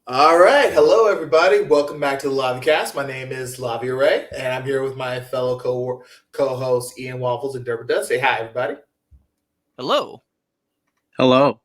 All right, hello everybody. Welcome back to the Lavicast. My name is Lavi Ray, and I'm here with my fellow co-hosts IanWaffles and DerpADuh. Say hi, everybody. Hello. Hello.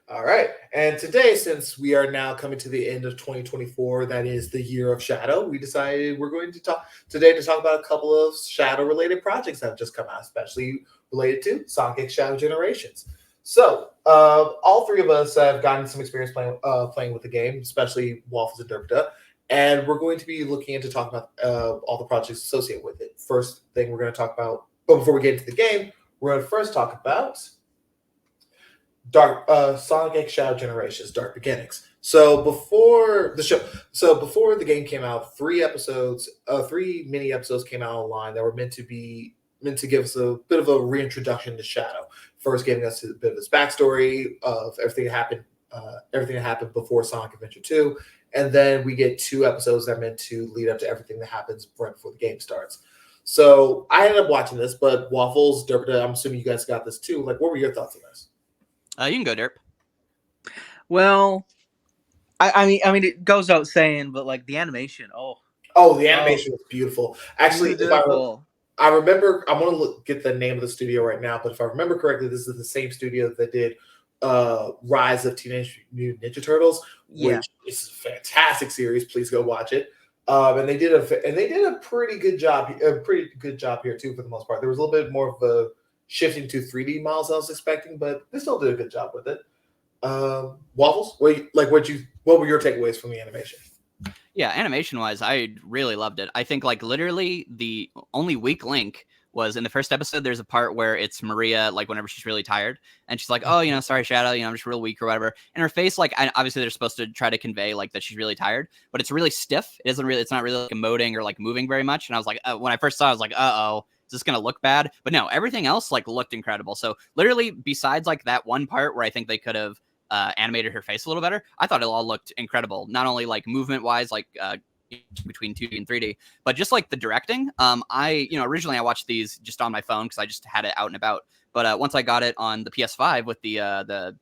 All right, and today, since we are now coming to the end of 2024, that is the year of Shadow, we decided we're going to talk today to talk about a couple of Shadow-related projects that have just come out, especially related to SonicXShadow Generations. So, all three of us have gotten some experience playing with the game, especially Waffles and DerpADuh, and we're going to be looking into talking about all the projects associated with it. First thing we're going to talk about, but before we get into the game, we're going to first talk about Sonic X Shadow Generations, Dark Beginnings. Before the game came out, three mini episodes came out online that were meant to give us a bit of a reintroduction to Shadow. First, giving us a bit of his backstory of everything that happened before Sonic Adventure 2, and then we get two episodes that are meant to lead up to everything that happens right before the game starts. So I ended up watching this, but Waffles, DerpADuh, I'm assuming you guys got this too. Like, what were your thoughts on this? You can go, Derp. Well, I mean, it goes out saying, but like the animation, Oh, the animation was beautiful. Actually, beautiful. I remember, I'm going to get the name of the studio right now, but if I remember correctly, this is the same studio that did Rise of Teenage Mutant Ninja Turtles, Yeah. which is a fantastic series. Please go watch it. And they did a pretty good job here too for the most part. There was a little bit more of a shifting to 3D models than I was expecting, but they still did a good job with it. Waffles, what were your takeaways from the animation? Yeah, animation-wise, I really loved it. I think, like, literally the only weak link was in the first episode, there's a part where it's Maria, like, whenever she's really tired, and she's like, oh, sorry, Shadow, I'm just real weak or whatever. And her face, like, obviously they're supposed to try to convey, like, that she's really tired, but it's really stiff. It's not really, like, emoting or, like, moving very much. And I was like, when I first saw it, I was like, uh-oh, is this going to look bad? But no, everything else, like, looked incredible. So, literally, besides, like, that one part where I think they could have animated her face a little better, I thought it all looked incredible. Not only like movement wise, like between 2D and 3D, but just like the directing. Originally I watched these just on my phone because I just had it out and about. But once I got it on the PS5 with the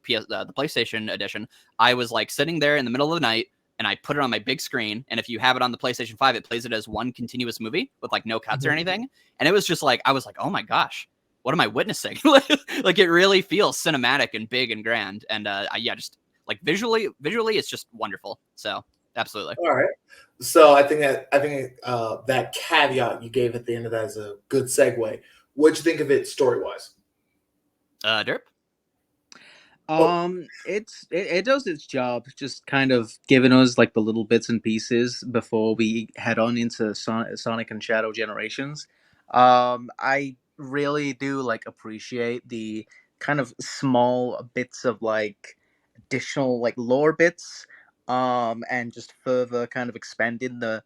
PlayStation edition, I was like sitting there in the middle of the night and I put it on my big screen. And if you have it on the PlayStation 5, it plays it as one continuous movie with like no cuts or anything. And it was just like, I was like, oh my gosh, what am I witnessing? Like it really feels cinematic and big and grand. And just like visually, it's just wonderful. So absolutely. All right. So I think that caveat you gave at the end of that is a good segue. What'd you think of it story wise? Derp. It does its job, just kind of giving us like the little bits and pieces before we head on into Sonic and Shadow Generations. I really do like appreciate the kind of small bits of like additional like lore bits, and just further kind of expanding the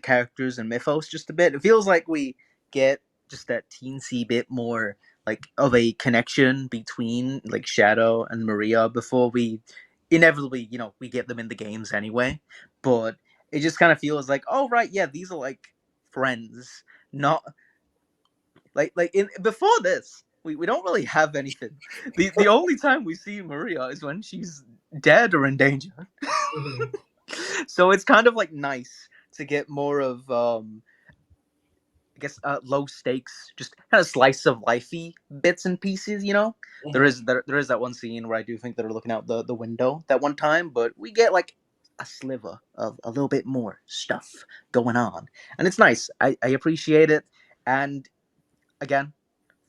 characters and mythos just a bit. It feels like we get just that teensy bit more like of a connection between like Shadow and Maria before we inevitably, we get them in the games anyway. But it just kind of feels like, oh right, yeah, these are like friends, not like in before this. We don't really have anything. The only time we see Maria is when she's dead or in danger. So it's kind of like nice to get more of I guess low stakes, just kind of slice of lifey bits and pieces. There is that one scene where I do think they're looking out the window that one time, but we get like a sliver of a little bit more stuff going on, and it's nice. I appreciate it, and again,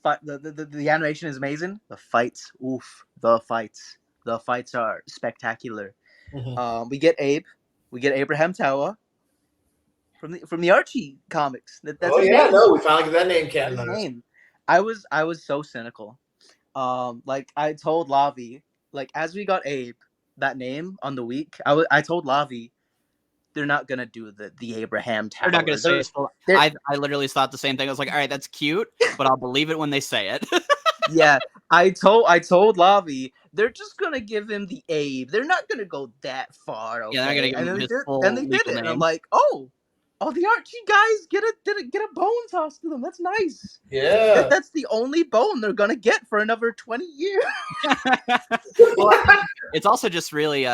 the animation is amazing. The fights, the fights are spectacular. We get Abe, we get Abraham Tower from the Archie comics. That's Oh his yeah, name. no, we finally get that name That's canon his on us. name. I was so cynical. Like I told Lavi, like as we got Abe that name on the week, I told Lavi they're not gonna do the Abraham They're not going Tower. to say it. They're I literally thought the same thing. I was like, all right, that's cute, but I'll believe it when they say it. yeah. I told Lavi they're just gonna give him the Abe. They're not gonna go that far, Yeah, they're not going okay? to And give him then his and full they did legal it, and I'm name. like, oh, the Archie guys get a bone tossed to them. That's nice. Yeah. That's the only bone they're gonna get for another 20 years. Well, it's also just really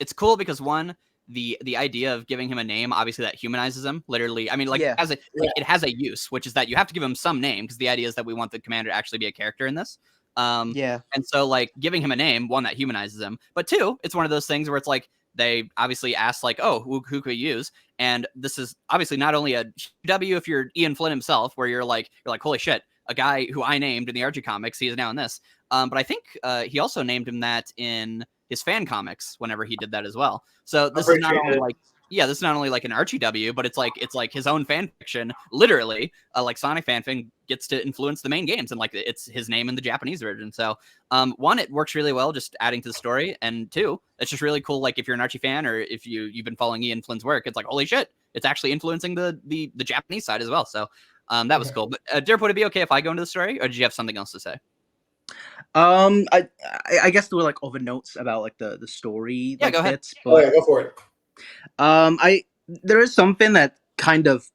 it's cool because one, the idea of giving him a name, obviously that humanizes him. Literally, I mean, like Yeah. it has a use, which is that you have to give him some name because the idea is that we want the commander to actually be a character in this. Yeah. And so like giving him a name, one, that humanizes him, but two, it's one of those things where it's like they obviously ask like, oh, who could we use? And this is obviously not only a W if you're Ian Flynn himself, where you're like, holy shit, a guy who I named in the Archie comics, he is now in this. But I think he also named him that in his fan comics whenever he did that as well. So this is not only like, this is not only like an Archie W, but it's like his own fan fiction, literally, like Sonic fanfic gets to influence the main games, and like it's his name in the Japanese version. So one, it works really well, just adding to the story, and two, it's just really cool. Like if you're an Archie fan, or if you've been following Ian Flynn's work, it's like, holy shit, it's actually influencing the Japanese side as well. So that was cool. But Derp, would it be okay if I go into the story, or did you have something else to say? I guess there were like other notes about like the story. Yeah, like, go ahead. bits, but go for it. there is something that kind of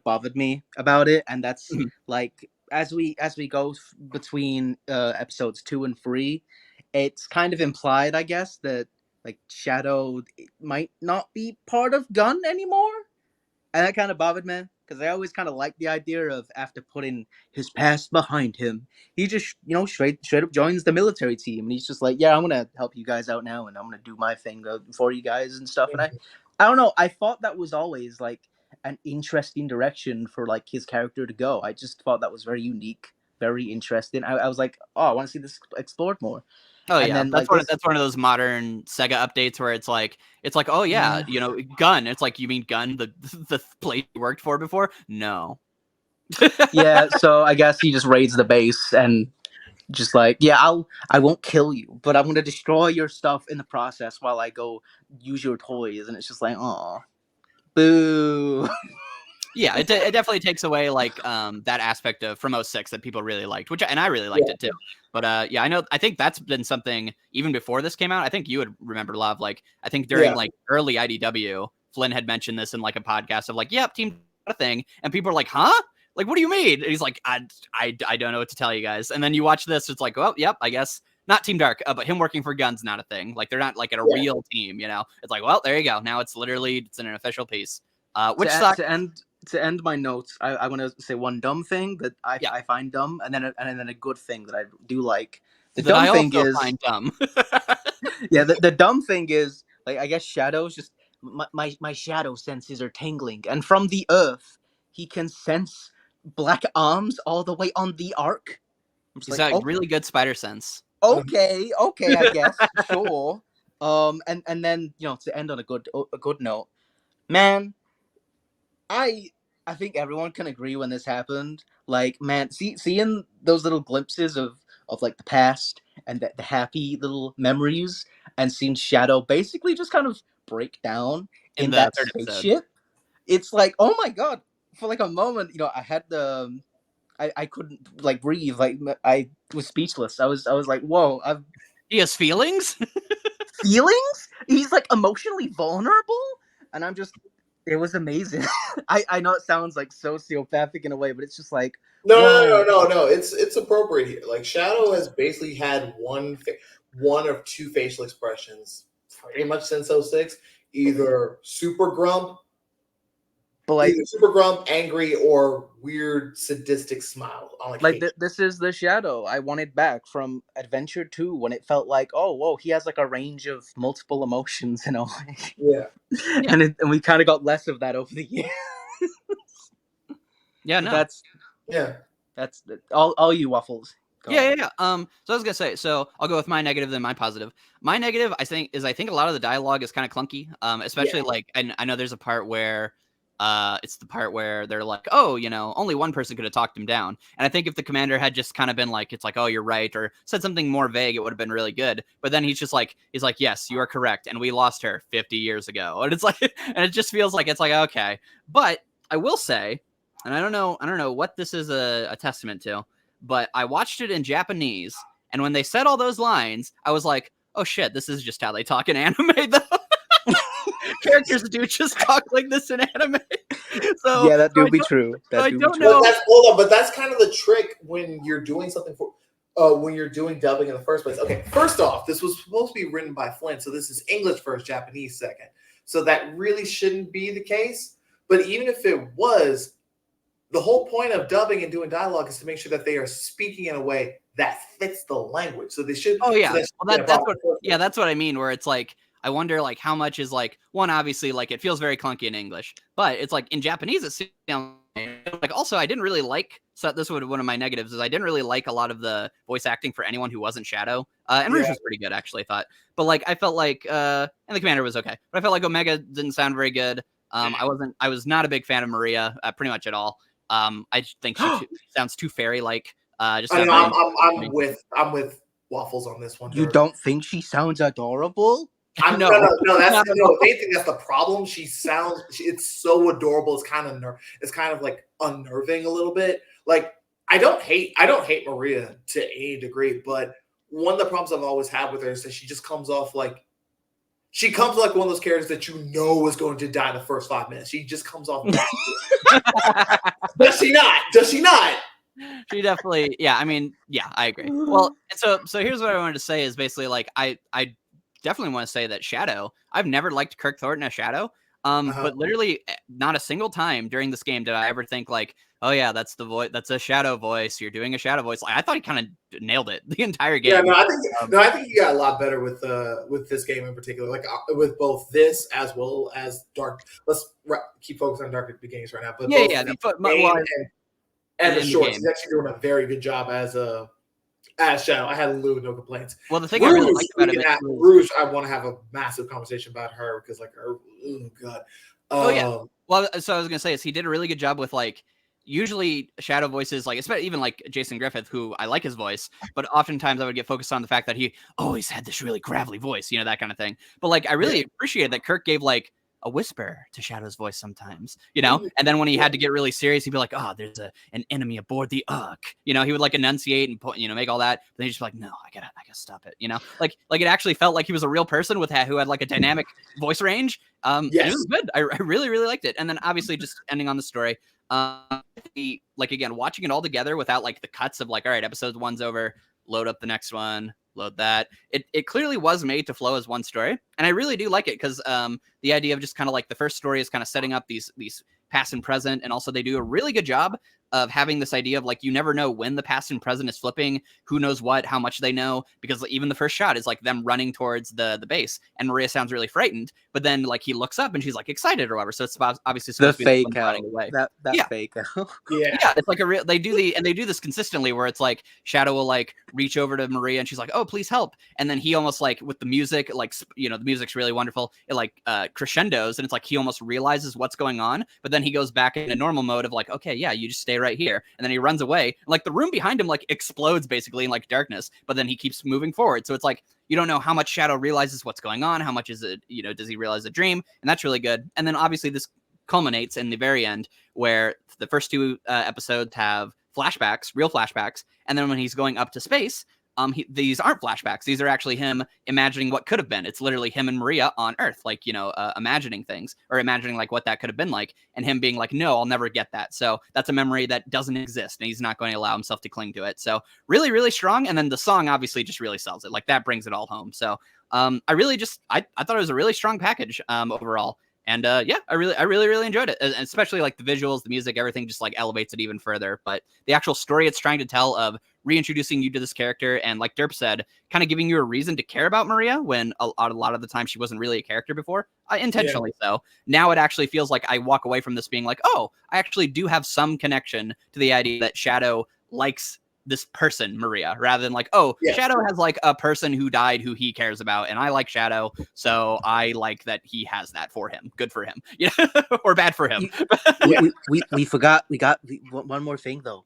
bothered me about it, and that's like as we go between episodes 2 and 3, it's kind of implied, I guess, that like Shadow might not be part of Gun anymore, and that kind of bothered me because I always kind of liked the idea of after putting his past behind him, he just straight up joins the military team, and he's just like, yeah, I'm gonna help you guys out now, and I'm gonna do my thing for you guys and stuff. And I don't know, I thought that was always like an interesting direction for like his character to go. I just thought that was very unique, very interesting. I was like, oh, I want to see this explored more. Oh and yeah, then, that's like, one of those modern Sega updates where it's like, oh yeah, Gun. It's like, you mean Gun, the place you worked for before? No. Yeah, so I guess he just raids the base and just like, yeah, I won't kill you, but I'm gonna destroy your stuff in the process while I go use your toys. And it's just like, oh, boo. Yeah, it definitely takes away like that aspect of from 06 that people really liked, and I really liked it too. But I think that's been something even before this came out. I think you would remember, Love, like I think during like early IDW, Flynn had mentioned this in like a podcast of like, yep, Team a thing, and people are like, huh? Like, what do you mean? And he's like, I don't know what to tell you guys. And then you watch this, it's like, well, yep, I guess not Team Dark, but him working for Gun's not a thing. Like they're not like at a real team, It's like, well, there you go. Now it's in an official piece. Which sucks. To end my notes, I want to say one dumb thing that I find dumb, and then a good thing that I do like. The dumb thing is, find dumb. Yeah, the dumb thing is, like, I guess Shadow's just my shadow senses are tingling, and from the earth he can sense black arms all the way on the arc. He's got really good spider sense. Okay, I guess, sure. And then to end on a good note, man, I think everyone can agree when this happened. Like, man, seeing those little glimpses of like the past and the happy little memories, and seeing Shadow basically just kind of break down in that spaceship. It's like, oh my god! For like a moment, I had I couldn't like breathe. Like, I was speechless. I was like, whoa! He has feelings. Feelings? He's like emotionally vulnerable, and I'm just. It was amazing. I know it sounds like sociopathic in a way, but it's just like, no. It's appropriate here. Like Shadow has basically had one of two facial expressions pretty much since 06. Either super grump, angry, or weird sadistic smile on this is the Shadow I wanted back from Adventure 2, when it felt like, oh whoa, he has like a range of multiple emotions in a way. Yeah. And we kind of got less of that over the years. Yeah, no. That's all you waffles. Yeah. So I was gonna say, so I'll go with my negative, then my positive. My negative, I think a lot of the dialogue is kind of clunky. Especially like, and I know there's a part where it's the part where they're like, oh, only one person could have talked him down. And I think if the commander had just kind of been like, it's like, oh, you're right, or said something more vague, it would have been really good. But then he's like, yes, you are correct, and we lost her 50 years ago. And it's like, and it just feels like, it's like, okay. But I will say, and I don't know what this is a testament to, but I watched it in Japanese, and when they said all those lines, I was like, oh shit, this is just how they talk in anime, though. Characters do just talk like this in anime. So yeah, that do be true. But that's kind of the trick when you're doing something for. when you're doing dubbing in the first place. Okay, first off, this was supposed to be written by Flint, so this is English first, Japanese second. So that really shouldn't be the case. But even if it was, the whole point of dubbing and doing dialogue is to make sure that they are speaking in a way that fits the language. So they should. Oh yeah, So well that's what I mean. Where it's like I wonder like how much is like one obviously like it feels very clunky in English, but it's like in Japanese it sounds like also I didn't really like this was one of my negatives is I didn't really like a lot of the voice acting for anyone who wasn't Shadow. And Rouge was pretty good actually I thought, but like I felt like and the Commander was okay, but I felt like Omega didn't sound very good. I was not a big fan of Maria pretty much at all. I just think she sounds too fairy like. I'm with Waffles on this one. You don't think she sounds adorable? No. That's no. They think that's the problem. She sounds. It's so adorable. It's kind of like unnerving a little bit. Like I don't hate Maria to any degree, but one of the problems I've always had with her is that she just comes off like one of those characters that you know is going to die in the first 5 minutes. She just comes off. Does she not? Does she not? She definitely, yeah. I mean, yeah, I agree. Well, so here's what I wanted to say is basically like I definitely want to say that Shadow. I've never liked Kirk Thornton as Shadow. But literally not a single time during this game did I ever think like, oh yeah, that's the voice. That's a Shadow voice. You're doing a Shadow voice. Like I thought he kind of nailed it the entire game. Yeah, I think he got a lot better with this game in particular. Like with both this as well as Dark. Let's keep focusing on Dark Beginnings right now. But and the shorts, he's actually doing a very good job as Shadow. I had no complaints. Well, the thing I really liked about him Rouge, I want to have a massive conversation about her because like oh god. Well, so I was gonna say is he did a really good job with like usually Shadow voices, like especially even like Jason Griffith, who I like his voice, but oftentimes I would get focused on the fact that he always had this really gravelly voice, you know, that kind of thing. But like I really appreciated that Kirk gave like a whisper to Shadow's voice sometimes, you know, and then when he had to get really serious, he'd be like, "Oh, there's an enemy aboard the Ark," you know. He would like enunciate and make all that. But then he's just like, "No, I gotta stop it," you know. Like it actually felt like he was a real person who had like a dynamic voice range. It was good. I really liked it. And then obviously just ending on the story. Like again, watching it all together without like the cuts of like, all right, episode 1's over, load up the next one. Load that. It clearly was made to flow as one story, and I really do like it because the idea of just kind of like the first story is kind of setting up these past and present, and also they do a really good job of having this idea of like you never know when the past and present is flipping, who knows what, how much they know, because even the first shot is like them running towards the base, and Maria sounds really frightened, but then like he looks up and she's like excited or whatever, so it's obviously supposed to be fake out. Away. That fake out. Yeah, it's like a real. They do this consistently where it's like Shadow will like reach over to Maria and she's like, "Oh, please help," and then he almost like with the music, like the music's really wonderful. It like crescendos, and it's like he almost realizes what's going on, but then he goes back into normal mode of like, "Okay, yeah, you just stay right here," and then he runs away. And, like the room behind him like explodes basically in like darkness, but then he keeps moving forward. So it's like you don't know how much Shadow realizes what's going on, how much is it, does he realize a dream, and that's really good. And then obviously this culminates in the very end where the first 2 episodes have flashbacks, real flashbacks, and then when he's going up to space, these aren't flashbacks. These are actually him imagining what could have been. It's literally him and Maria on Earth, like, imagining things or imagining like what that could have been like, and him being like, no, I'll never get that. So that's a memory that doesn't exist, and he's not going to allow himself to cling to it. So really, really strong. And then the song obviously just really sells it. Like that brings it all home. So I thought it was a really strong package overall. And I really enjoyed it, and especially like the visuals, the music, everything just like elevates it even further. But the actual story it's trying to tell of reintroducing you to this character, and like Derp said, kind of giving you a reason to care about Maria when a lot of the time she wasn't really a character before, intentionally so. Now it actually feels like I walk away from this being like, oh, I actually do have some connection to the idea that Shadow likes this person, Maria, rather than like, oh, Shadow has like a person who died who he cares about, and I like Shadow, so I like that he has that for him. Good for him, or bad for him. we forgot. We got one more thing though.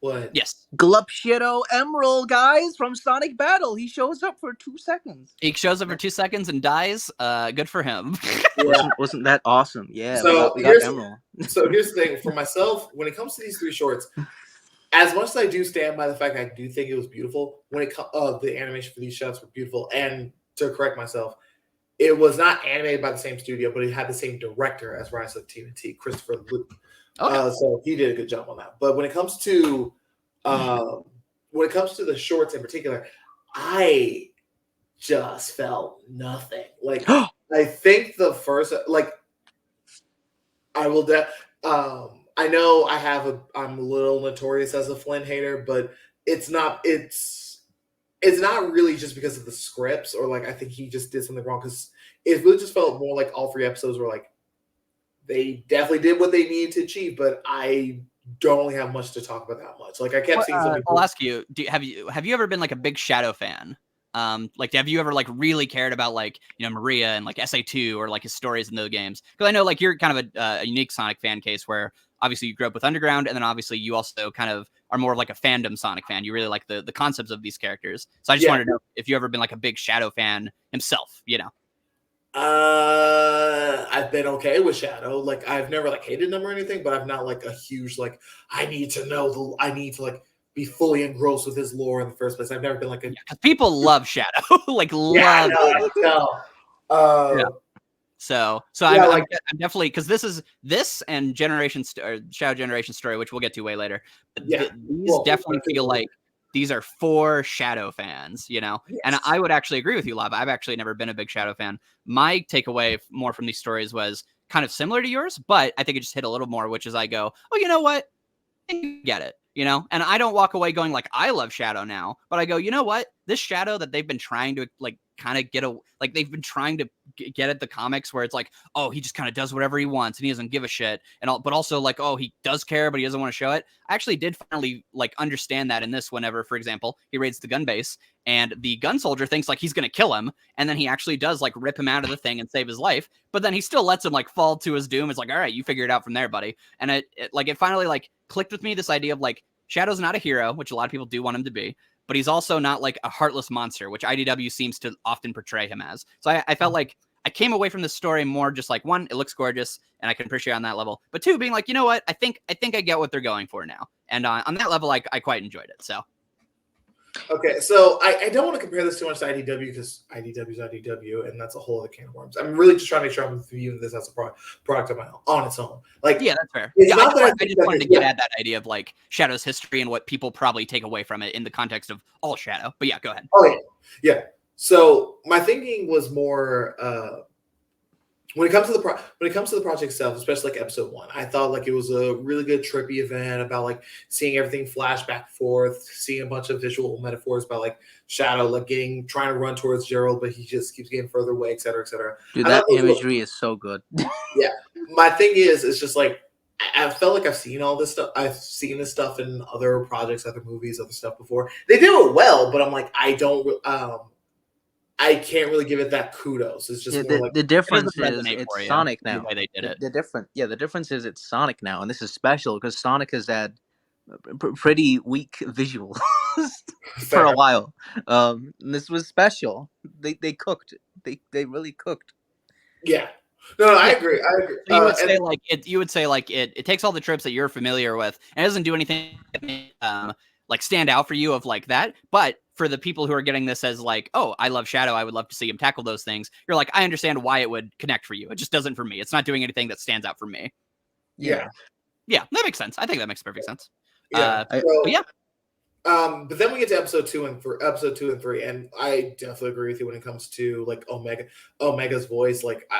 What? Yes. Glup Shadow Emerald, guys, from Sonic Battle. He shows up for 2 seconds. He shows up for 2 seconds and dies. Good for him. Wasn't that awesome? Yeah. So we got Emerald. So here's the thing for myself. When it comes to these 3 shorts, as much as I do stand by the fact that I do think it was beautiful, when it comes, the animation for these shots were beautiful. And to correct myself, it was not animated by the same studio, but it had the same director as Rise of TMNT, Christopher Luke. Okay. So he did a good job on that. But when it comes to when it comes to the shorts in particular, I just felt nothing. Like I think the first like I will I know I'm a little notorious as a Flynn hater, but it's not really just because of the scripts or like I think he just did something wrong, because it really just felt more like all 3 episodes were like they definitely did what they needed to achieve, but I don't really have much to talk about that much. Like I kept seeing some people. I'll ask you, have you ever been like a big Shadow fan? Like have you ever like really cared about like, you know, Maria and like SA2 or like his stories in those games? Because I know like you're kind of a unique Sonic fan case where obviously you grew up with Underground, and then obviously you also kind of are more of like a fandom Sonic fan. You really like the concepts of these characters. So I just wanted to know if you ever been like a big Shadow fan himself, you know. I've been okay with Shadow. Like I've never like hated him or anything, but I'm not like a huge like I need to like be fully engrossed with his lore in the first place. I've never been like a because people love Shadow, like love. Yeah. So Yeah, I'm definitely, because this and Shadow Generation story, which we'll get to way later. Yeah, These definitely feel like these are for Shadow fans, you know. Yes. And I would actually agree with you, Lava. I've actually never been a big Shadow fan. My takeaway more from these stories was kind of similar to yours, but I think it just hit a little more, which is I go, oh, you know what? I get it, you know. And I don't walk away going like I love Shadow now, but I go, you know what? This Shadow that they've been trying to like kind of they've been trying to get at the comics where it's like, oh, he just kind of does whatever he wants and he doesn't give a shit, but also like, oh, he does care but he doesn't want to show it. I actually did finally like understand that in this, whenever, for example, he raids the gun base and the gun soldier thinks like he's gonna kill him, and then he actually does like rip him out of the thing and save his life, but then he still lets him like fall to his doom. It's like, all right, you figure it out from there, buddy. And it finally like clicked with me, this idea of like Shadow's not a hero, which a lot of people do want him to be, but he's also not like a heartless monster, which IDW seems to often portray him as. So I felt like I came away from this story more just like, one, it looks gorgeous and I can appreciate on that level, but two, being like, you know what, I think I get what they're going for now, and on that level, I quite enjoyed it. So okay, so I don't want to compare this too much to IDW because IDW is IDW, and that's a whole other can of worms. I'm really just trying to make sure I'm viewing this as a product of my own, on its own. Like, yeah, that's fair. It's Yeah, not I that just wanted to get at that idea of like Shadow's history and what people probably take away from it in the context of all Shadow. But yeah, go ahead. Oh yeah. So my thinking was more when it comes to the project itself, especially like episode 1, I thought like it was a really good trippy event about like seeing everything flash back and forth, seeing a bunch of visual metaphors about like Shadow like trying to run towards Gerald, but he just keeps getting further away, etc., etc. Dude, that imagery is so good. Yeah, my thing is, it's just like I felt like I've seen all this stuff. I've seen this stuff in other projects, other movies, other stuff before. They do it well, but I'm like, I can't really give it that kudos. It's just more like the difference is it's Sonic now. The way they did it. The difference is it's Sonic now, and this is special because Sonic has had pretty weak visuals for a while. This was special. They cooked. They really cooked. Yeah. No, I agree. So you would say it takes all the tropes that you're familiar with and it doesn't do anything like stand out for you of like that, but for the people who are getting this as like, oh, I love Shadow, I would love to see him tackle those things, you're like, I understand why it would connect for you. It just doesn't for me. It's not doing anything that stands out for me. Yeah, that makes sense. I think that makes perfect sense. Yeah. Yeah. But then we get to episode 2 and 3, and I definitely agree with you when it comes to like Omega's voice. Like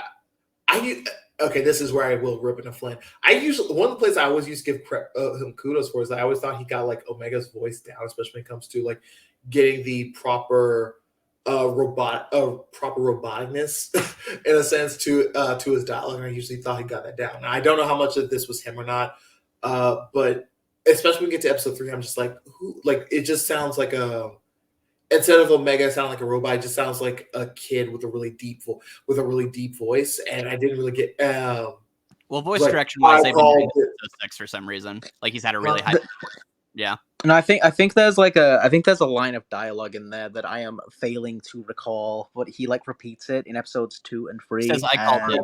okay, this is where I will rip into Flynn. One of the places I always used to give him kudos for is that I always thought he got like Omega's voice down, especially when it comes to like getting the proper roboticness in a sense to his dialogue. And I usually thought he got that down. Now, I don't know how much of this was him or not, but especially when we get to episode 3, I'm just like, it just sounds like instead of Omega sounding like a robot, it just sounds like a kid with a really deep voice, and I didn't really get. Voice direction wise, they've been doing this for some reason. Like he's had a really high. Yeah. And I think there's a line of dialogue in there that I am failing to recall, but he like repeats it in episodes 2 and 3. Says I called it.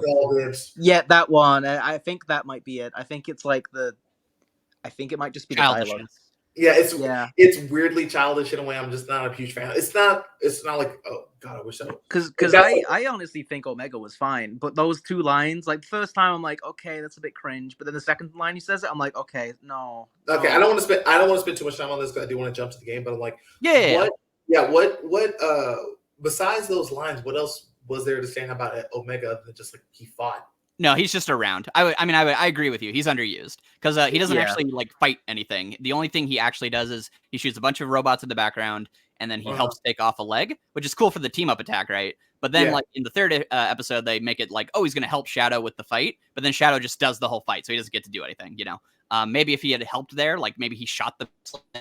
Yeah, that one. I think that might be it. I think it's like I think it might just be the dialogue. Yeah, Yeah, it's weirdly childish in a way. I'm just not a huge fan. It's not like, oh god, I wish that. because I honestly think Omega was fine, but those two lines, like the first time I'm like, okay, that's a bit cringe, but then the second line he says it, I'm like, okay, no. Okay, I don't want to spend too much time on this because I do want to jump to the game. But I'm like, Yeah. what? Yeah, what? Besides those lines, what else was there to stand about Omega other than just like he fought? No, he's just around. I agree with you. He's underused because he doesn't actually like fight anything. The only thing he actually does is he shoots a bunch of robots in the background, and then he helps take off a leg, which is cool for the team up attack, right? But then, like in the third episode, they make it like, oh, he's gonna help Shadow with the fight, but then Shadow just does the whole fight, so he doesn't get to do anything. You know, maybe if he had helped there, like maybe he shot the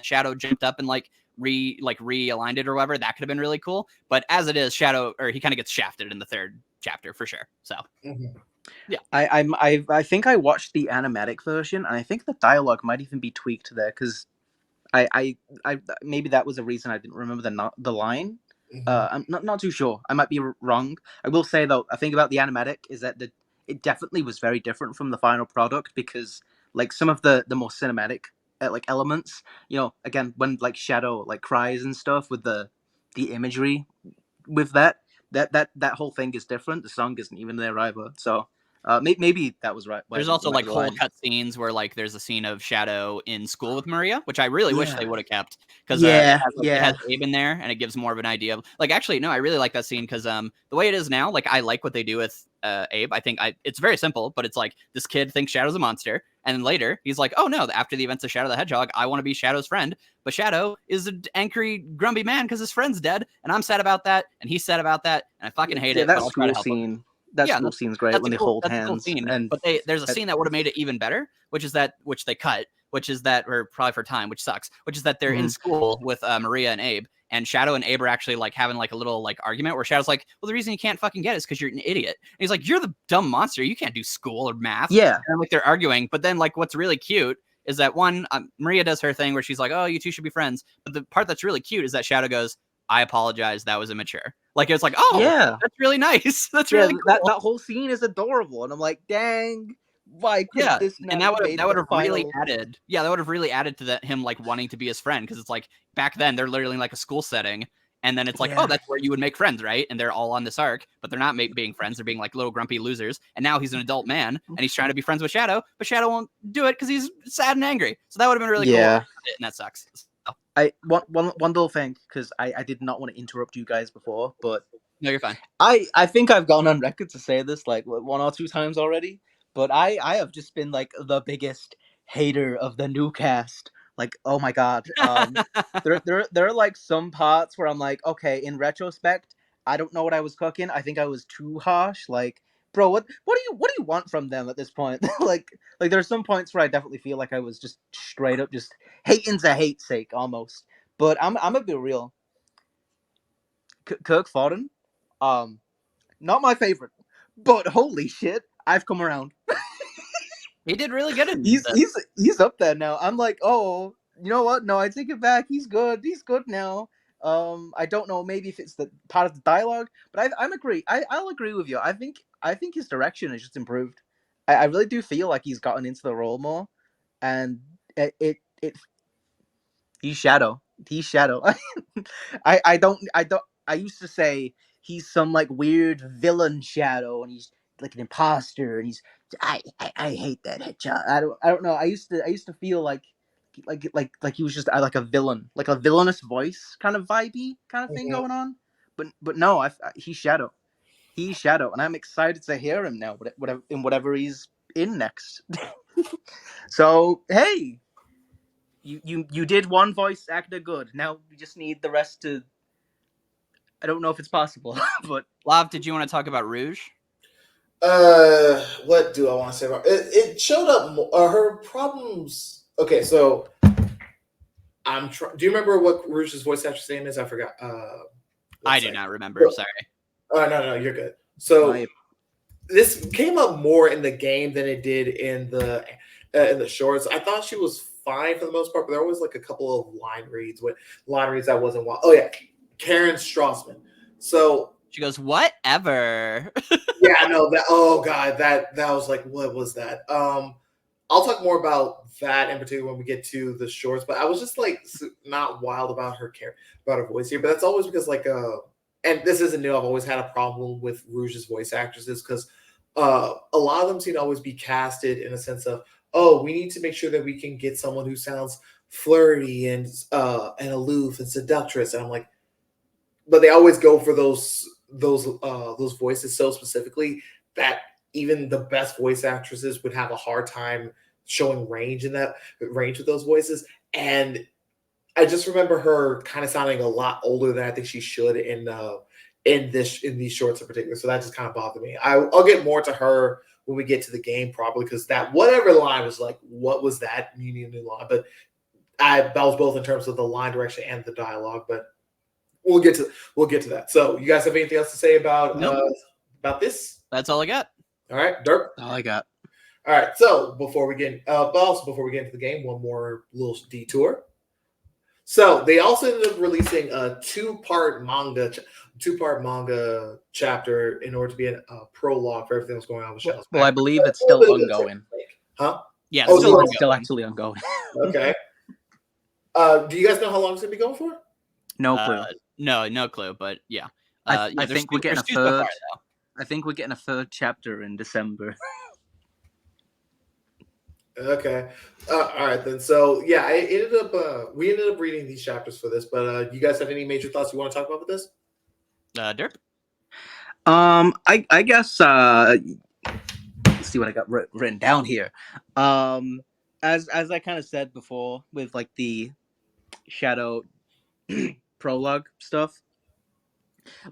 Shadow, jumped up and like realigned it or whatever, that could have been really cool. But as it is, Shadow, or he kind of gets shafted in the third chapter for sure. So. Yeah, I think I watched the animatic version, and I think the dialogue might even be tweaked there because I maybe that was a reason I didn't remember the line. I'm not too sure. I might be wrong. I will say though, I think about the animatic is that it definitely was very different from the final product because like some of the more cinematic like elements, you know, again when like Shadow like cries and stuff with the imagery with that whole thing is different. The song isn't even there either. So maybe that was right. There's also like whole cut scenes where like there's a scene of Shadow in school with Maria, which I really wish they would have kept because it has Abe in there and it gives more of an idea of like actually no, I really like that scene because the way it is now, like I like what they do with Abe. I think it's very simple, but it's like this kid thinks Shadow's a monster, and then later he's like, oh no, after the events of Shadow the Hedgehog, I want to be Shadow's friend, but Shadow is an angry, grumpy man because his friend's dead, and I'm sad about that, and he's sad about that, and I fucking hate it. That but I'll try to help scene. him. That school scene's great when they hold hands. Scene. But there's a scene that would have made it even better, which they cut, which is that, or probably for time, which sucks, which is that they're in school with Maria and Abe, and Shadow and Abe are actually like having like a little like argument where Shadow's like, well, the reason you can't fucking get it is because you're an idiot. And he's like, you're the dumb monster. You can't do school or math. Yeah. And like they're arguing. But then like what's really cute is that one, Maria does her thing where she's like, oh, you two should be friends. But the part that's really cute is that Shadow goes, I apologize. That was immature. Like, it's like, oh, yeah, that's really nice. That's really cool. That whole scene is adorable. And I'm like, dang, why could this not and that would have really added. Yeah, that would have really added to him like wanting to be his friend. Because it's like back then they're literally in like a school setting. And then it's like, oh, that's where you would make friends, right? And they're all on this arc, but they're not being friends. They're being like little grumpy losers. And now he's an adult man and he's trying to be friends with Shadow, but Shadow won't do it because he's sad and angry. So that would have been really cool. And that sucks. One little thing, because I did not want to interrupt you guys before, but no, you're fine. I think I've gone on record to say this like one or two times already, but I have just been like the biggest hater of the new cast. Like, oh my god, there are like some parts where I'm like, okay, in retrospect, I don't know what I was cooking. I think I was too harsh. Like, bro, what do you want from them at this point? like there's some points where I definitely feel like I was just straight up just hating to hate's sake almost. But I'm gonna be real. Kirk Forden, not my favorite, but holy shit, I've come around. He did really good. He's up there now. I'm like, oh, you know what? No, I take it back. He's good. He's good now. I don't know, maybe if it's the part of the dialogue, but I'll agree with you. I think his direction has just improved. I really do feel like he's gotten into the role more, and he's Shadow. He's Shadow. I used to say he's some like weird villain Shadow, and he's like an imposter, and he's I hate that Hedgehog. I don't know. I used to feel like he was just like a villain, like a villainous voice kind of vibey kind of thing going on. But no, he's Shadow. He's Shadow, and I'm excited to hear him now. Whatever he's in next. So hey, you did one voice actor good. Now we just need the rest to. I don't know if it's possible, but Lav, did you want to talk about Rouge? What do I want to say about it? It showed up her problems. Okay, so do you remember what Rouge's voice actor's name is? I forgot. I do not remember. Sorry. No, you're good. So this came up more in the game than it did in the shorts. I thought she was fine for the most part, but there was like a couple of line reads that wasn't well. Oh yeah, Karen Strassman. So she goes, whatever. Yeah, no, that. Oh god, that was like, what was that? I'll talk more about that in particular when we get to the shorts. But I was just like not wild about about her voice here. But that's always because and this isn't new. I've always had a problem with Rouge's voice actresses because a lot of them seem to always be casted in a sense of, oh, we need to make sure that we can get someone who sounds flirty and aloof and seductress. And I'm like, but they always go for those voices so specifically that even the best voice actresses would have a hard time showing range with those voices. And I just remember her kind of sounding a lot older than I think she should in these shorts in particular. So that just kind of bothered me. I'll get more to her when we get to the game probably, because that whatever line was like, what was that meaning in the line? But that was both in terms of the line direction and the dialogue. But we'll get to that. So you guys have anything else to say about about this? That's all I got. All right, Derp. All I got. All right. So before we get into the game, one more little detour. So they also ended up releasing a two-part manga chapter in order to be a prologue for everything that's going on with Shadow's. Well, I believe it's still ongoing. Huh? Yeah, I believe it's still actually ongoing. Okay. Do you guys know how long it's gonna be going for? No clue. No clue. But yeah, I think we're getting a third. So I think we're getting a third chapter in December. Okay. All right then. So yeah, we ended up reading these chapters for this, but you guys have any major thoughts you want to talk about with this? Derp. I guess let's see what I got written down here. As I kind of said before with like the Shadow prologue stuff,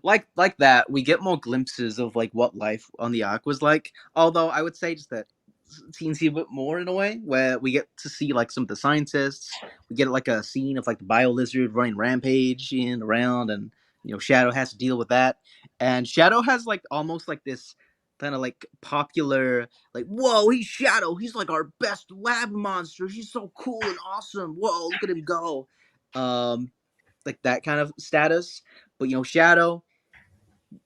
like that, we get more glimpses of like what life on the Ark was like. Although I would say just that teensy bit more in a way where we get to see like some of the scientists. We get like a scene of like the bio lizard running rampage in around, and Shadow has to deal with that. And Shadow has like almost like this kind of like popular, like, whoa, he's Shadow, he's like our best lab monster, he's so cool and awesome, whoa, look at him go. Like that kind of status. But Shadow,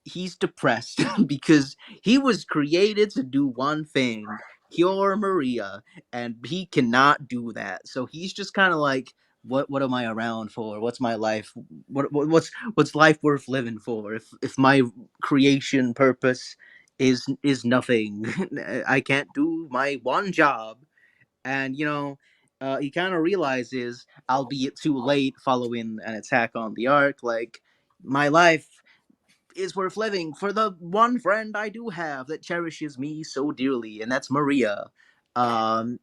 he's depressed because he was created to do one thing, cure Maria, and he cannot do that. So he's just kind of like, what am I around for? What's my life? What's life worth living for? If my creation purpose is nothing, I can't do my one job. And he kind of realizes, albeit too late, following an attack on the Ark, like, my life is worth living for the one friend I do have that cherishes me so dearly, and that's Maria. And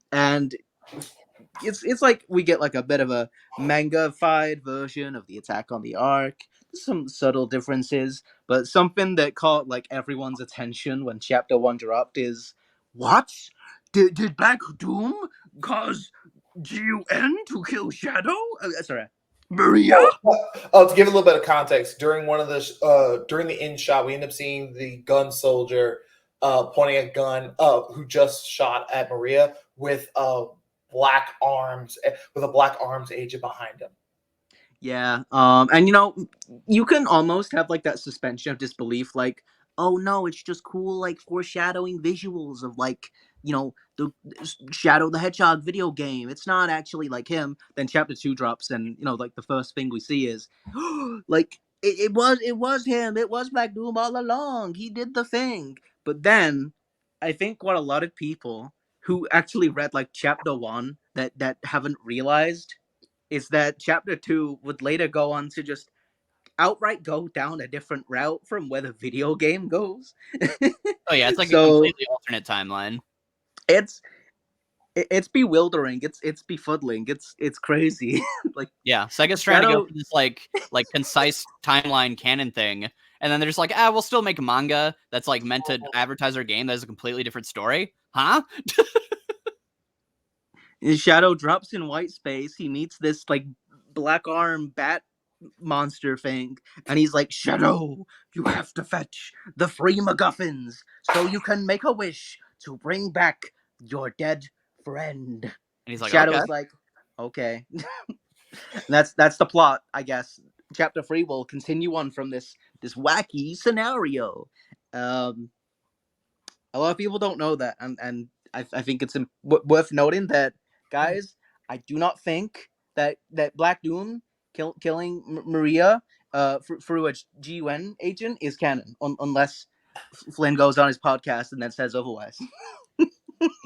it's like we get like a bit of a manga-fied version of the attack on the Ark. There's some subtle differences, but something that caught like everyone's attention when Chapter 1 dropped is, what? Did Black Doom cause GUN to kill Shadow? Sorry. Maria? To give a little bit of context, during during the end shot, we end up seeing the gun soldier pointing a gun who just shot at Maria with black arms with a black arms agent behind him. Yeah. And you can almost have like that suspension of disbelief, like, oh no, it's just cool like foreshadowing visuals of like, the Shadow the Hedgehog video game. It's not actually like him. Then Chapter 2 drops, and like the first thing we see is like it was him. It was Black Doom all along. He did the thing. But then I think what a lot of people who actually read like Chapter 1 that haven't realized is that Chapter 2 would later go on to just outright go down a different route from where the video game goes. Oh yeah, it's like a completely alternate timeline. It's bewildering. It's befuddling. It's crazy. Like, yeah, Sega's trying to go for this like concise timeline canon thing, and then they're just like, we'll still make a manga that's like meant to advertise our game that has a completely different story, huh? Shadow drops in white space. He meets this like black arm bat monster thing, and he's like, Shadow, you have to fetch the 3 MacGuffins so you can make a wish to bring back your dead friend. And he's like, Shadow's like, okay. that's the plot, I guess. Chapter 3 will continue on from this wacky scenario. A lot of people don't know that, and I think it's worth noting that, guys, I do not think that Black Doom killing Maria through a GUN agent is canon, unless Flynn goes on his podcast and then says otherwise.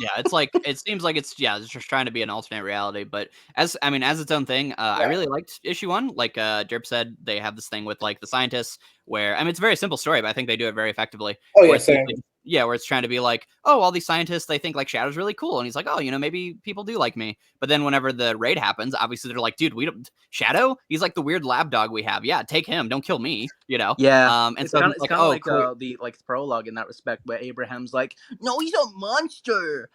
Yeah, it's like it seems like it's just trying to be an alternate reality, but as its own thing. I really liked issue 1. Like Derp said, they have this thing with like the scientists where it's a very simple story, but I think they do it very effectively. Oh where yeah, it's same. where it's trying to be like, oh, all these scientists, they think like Shadow's really cool, and he's like, oh, maybe people do like me. But then whenever the raid happens, obviously they're like, dude, we don't Shadow. He's like the weird lab dog we have. Yeah, take him. Don't kill me. Yeah. And it's so kind he's of like, cool. the prologue in that respect, where Abraham's like, no, he's a monster.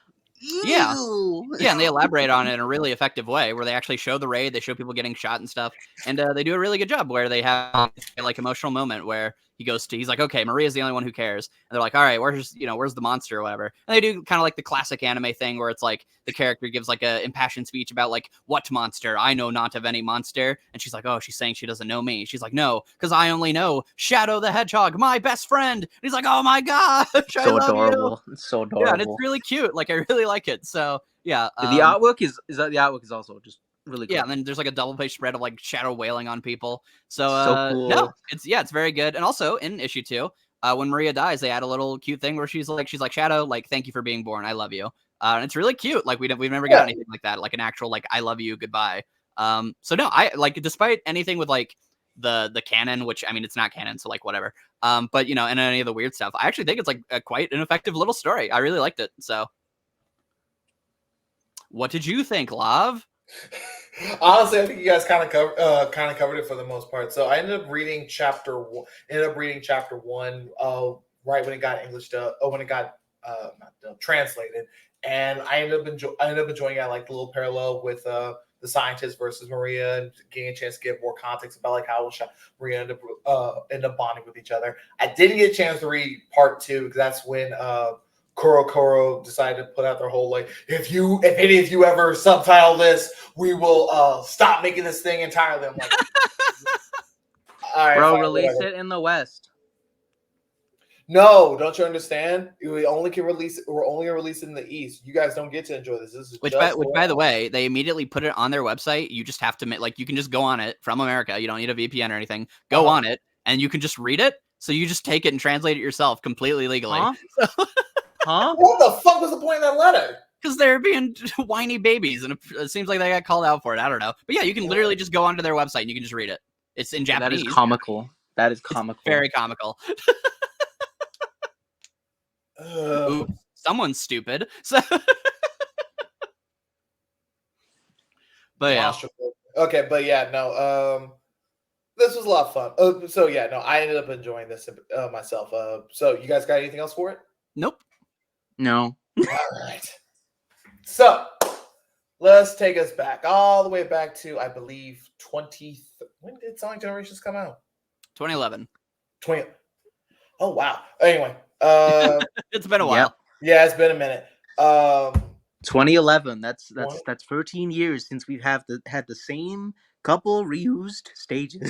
Yeah. Ew. Yeah, and they elaborate on it in a really effective way where they actually show the raid, they show people getting shot and stuff, and they do a really good job where they have like emotional moment where he's like, okay, Maria's the only one who cares, and they're like, all right, where's the monster or whatever, and they do kind of like the classic anime thing where it's like the character gives like a impassioned speech about like, what monster? I know not of any monster, and she's like, oh, she's saying she doesn't know me. She's like, no, because I only know Shadow the Hedgehog, my best friend. And he's like, oh my gosh, so adorable. It's so adorable. Yeah, and it's really cute. Like I really like it. So yeah, the artwork is also just really cool. Yeah, and then there's like a double page spread of like Shadow wailing on people. So cool. No, it's very good. And also in issue 2, when Maria dies, they add a little cute thing where she's like Shadow, like, thank you for being born, I love you. And it's really cute. Like we've never got anything like that, like an actual like I love you goodbye. So no, I like, despite anything with like the canon, which it's not canon, so like whatever. But and any of the weird stuff, I actually think it's like quite an effective little story. I really liked it. So what did you think, Lav? Honestly, I think you guys kind of covered it for the most part. So I ended up reading chapter 1. Right when it got translated, and I ended up enjoying it. I like the little parallel with the scientist versus Maria, and getting a chance to get more context about like how Maria ended up bonding with each other. I didn't get a chance to read part 2 because that's when Koro decided to put out their whole like, if any of you ever subtitle this, we will stop making this thing entirely. I'm like, all right, bro, release it in the West. No, don't you understand? We're only gonna release it in the East. You guys don't get to enjoy this. Which by the way, they immediately put it on their website. You just have to you can just go on it from America. You don't need a VPN or anything. Go on it, and you can just read it. So you just take it and translate it yourself completely legally. Huh? What the fuck was the point of that letter? Because they're being whiny babies, and it seems like they got called out for it. I don't know. But yeah, you can literally just go onto their website and you can just read it. It's in Japanese. That is comical. It's very comical. Ooh, someone's stupid. So, but yeah. Okay, but yeah, no. This was a lot of fun. So yeah, no, I ended up enjoying this myself. So you guys got anything else for it? Nope. No. All right. So let's take us back all the way back to, I believe, when did Sonic Generations come out? 2011. Oh wow. Anyway, it's been a while. Yeah, it's been a minute. 2011. That's 13 years since we've had the same couple reused stages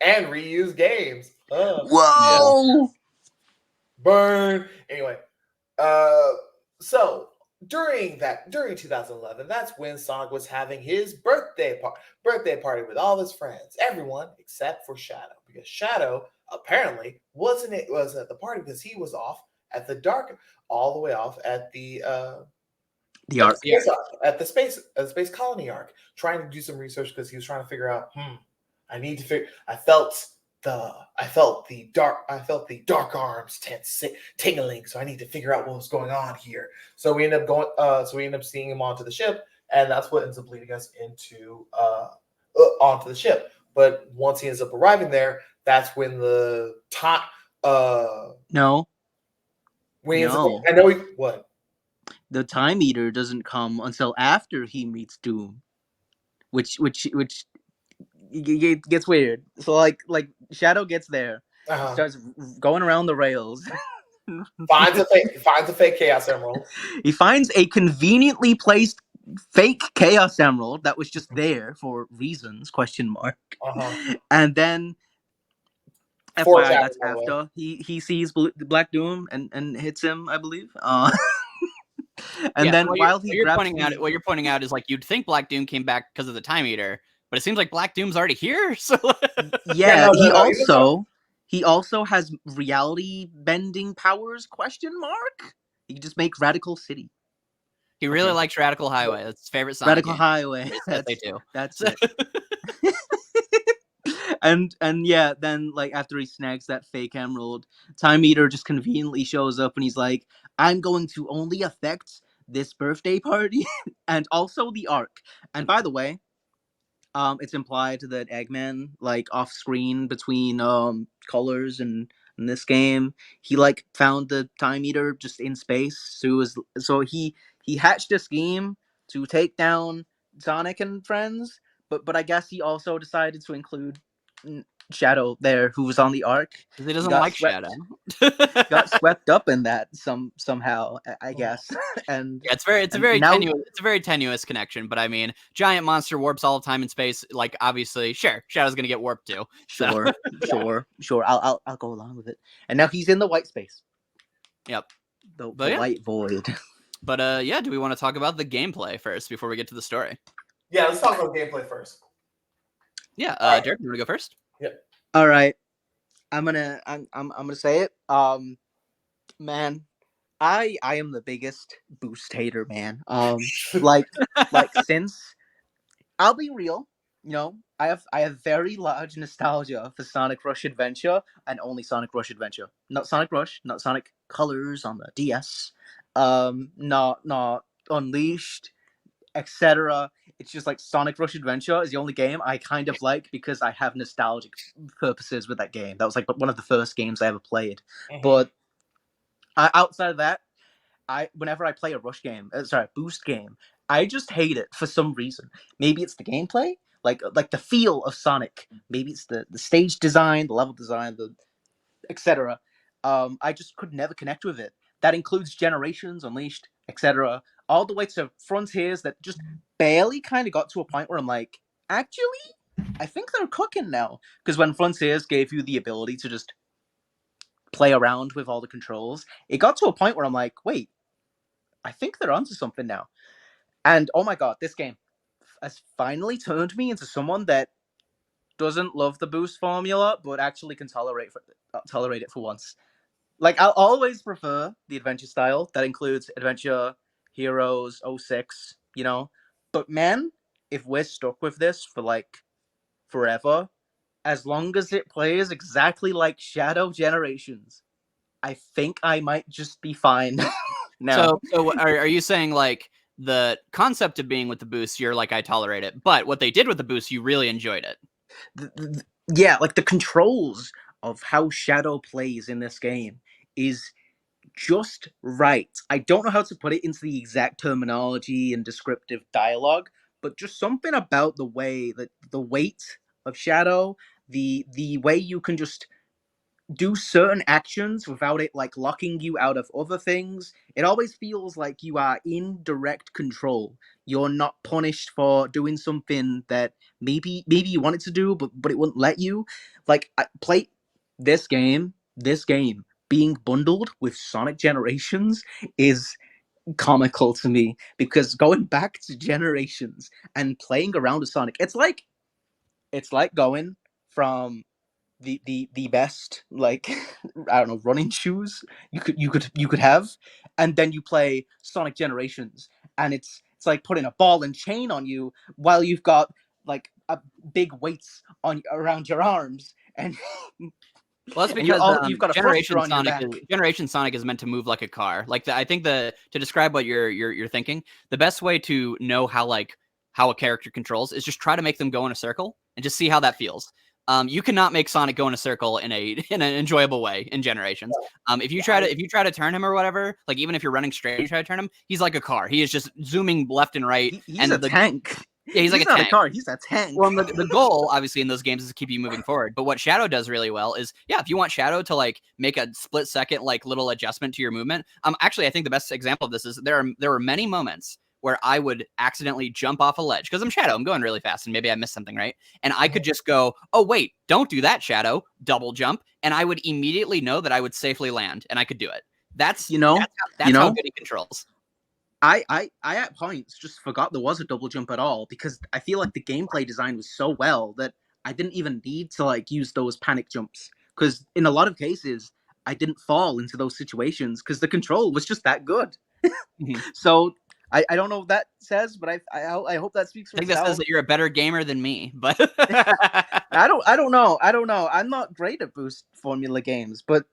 and reused games. Whoa. Yeah. Burn. Anyway, so during 2011, that's when Sonic was having his birthday party with all his friends, everyone except for Shadow, because Shadow apparently was at the party because he was off at the dark, all the way off at the space colony arc, trying to do some research because he was trying to figure out. I felt the dark arms tingling, so I need to figure out what was going on here. So we end up seeing him onto the ship, and that's what ends up leading us into onto the ship. But once he ends up arriving there, that's when the time. No. What? The Time Eater doesn't come until after he meets Doom, which it gets weird. So like Shadow gets there, starts going around the rails, finds a fake Chaos Emerald. He finds a conveniently placed fake Chaos Emerald that was just there for reasons ? And then Four FYI, chapters, that's by the way. after he sees Black Doom and hits him, I believe. And then while he grabs what you're pointing out is like you'd think Black Doom came back because of the Time Eater, but it seems like Black Doom's already here. So yeah, no. he also has reality bending powers? Question mark. He can just make Radical City. He really likes Radical Highway. That's his favorite Sonic Radical game. Highway. That's it. and yeah, then like after he snags that fake emerald, Time Eater just conveniently shows up and he's like, I'm going to only affect this birthday party and also the arc. And by the way, it's implied that Eggman, like off screen between colors and in this game, he like found the Time Eater just in space. So he hatched a scheme to take down Sonic and friends, but I guess he also decided to include Shadow there, who was on the arc. Because he doesn't like Shadow. Got swept up in that somehow, I guess. And yeah, it's a very tenuous connection. But I mean, giant monster warps all the time in space. Like obviously, sure, Shadow's gonna get warped too. So. Sure. I'll go along with it. And now he's in the white space. Yep. The white void. But yeah, do we want to talk about the gameplay first before we get to the story? Yeah, let's talk about gameplay first. Yeah, right. Derek, you want to go first? Yep. All right. I'm gonna say it. Man, I am the biggest boost hater, man. Like since I'll be real, I have very large nostalgia for Sonic Rush Adventure and only Sonic Rush Adventure. Not Sonic Rush, not Sonic Colors on the DS. Not Unleashed, etc. It's just like Sonic Rush Adventure is the only game I kind of like because I have nostalgic purposes with that game. That was like one of the first games I ever played. Mm-hmm. But outside of that, whenever I play a boost game, I just hate it for some reason. Maybe it's the gameplay, like the feel of Sonic. Maybe it's the stage design, the level design, the etc. I just could never connect with it. That includes Generations, Unleashed, etc. All the way to Frontiers that just barely kind of got to a point where I'm like, actually, I think they're cooking now. Because when Frontiers gave you the ability to just play around with all the controls, it got to a point where I'm like, wait, I think they're onto something now. And oh my god, this game has finally turned me into someone that doesn't love the boost formula, but actually can tolerate it for once. Like, I'll always prefer the adventure style that includes Adventure, Heroes, 06, But man, if we're stuck with this for like forever, as long as it plays exactly like Shadow Generations, I think I might just be fine. now. So are you saying like the concept of being with the boost, you're like, I tolerate it, but what they did with the boost, you really enjoyed it? Yeah, like the controls of how Shadow plays in this game is just right. I don't know how to put it into the exact terminology and descriptive dialogue, but just something about the way that the weight of Shadow, the way you can just do certain actions without it like locking you out of other things. It always feels like you are in direct control. You're not punished for doing something that maybe you wanted to do, but it wouldn't let you. Like, I play this game being bundled with Sonic Generations is comical to me, because going back to Generations and playing around with Sonic, it's like going from the best, like, I don't know, running shoes you could have, and then you play Sonic Generations and it's like putting a ball and chain on you while you've got like a big weights around your arms, and well, that's because you've got a Generation Sonic Generation Sonic is meant to move like a car. Like I think to describe what you're thinking, the best way to know how a character controls is just try to make them go in a circle and just see how that feels. You cannot make Sonic go in a circle in an enjoyable way in Generations. If you try to turn him or whatever, like even if you're running straight and you try to turn him, he's like a car. He is just zooming left and right. He's a tank. Yeah, he's like not a tank. A car. He's a tank. Well, the goal, obviously, in those games is to keep you moving forward. But what Shadow does really well is, if you want Shadow to like make a split-second like little adjustment to your movement. Actually, I think the best example of this is there were many moments where I would accidentally jump off a ledge because I'm Shadow. I'm going really fast, and maybe I missed something, right? And I could just go, oh wait, don't do that, Shadow. Double jump, and I would immediately know that I would safely land, and I could do it. That's how good he controls. I at points just forgot there was a double jump at all because I feel like the gameplay design was so well that I didn't even need to like use those panic jumps, because in a lot of cases I didn't fall into those situations because the control was just that good. So I don't know what that says, but I hope that speaks for I think itself. that says that you're a better gamer than me, but I don't know. I'm not great at boost formula games, but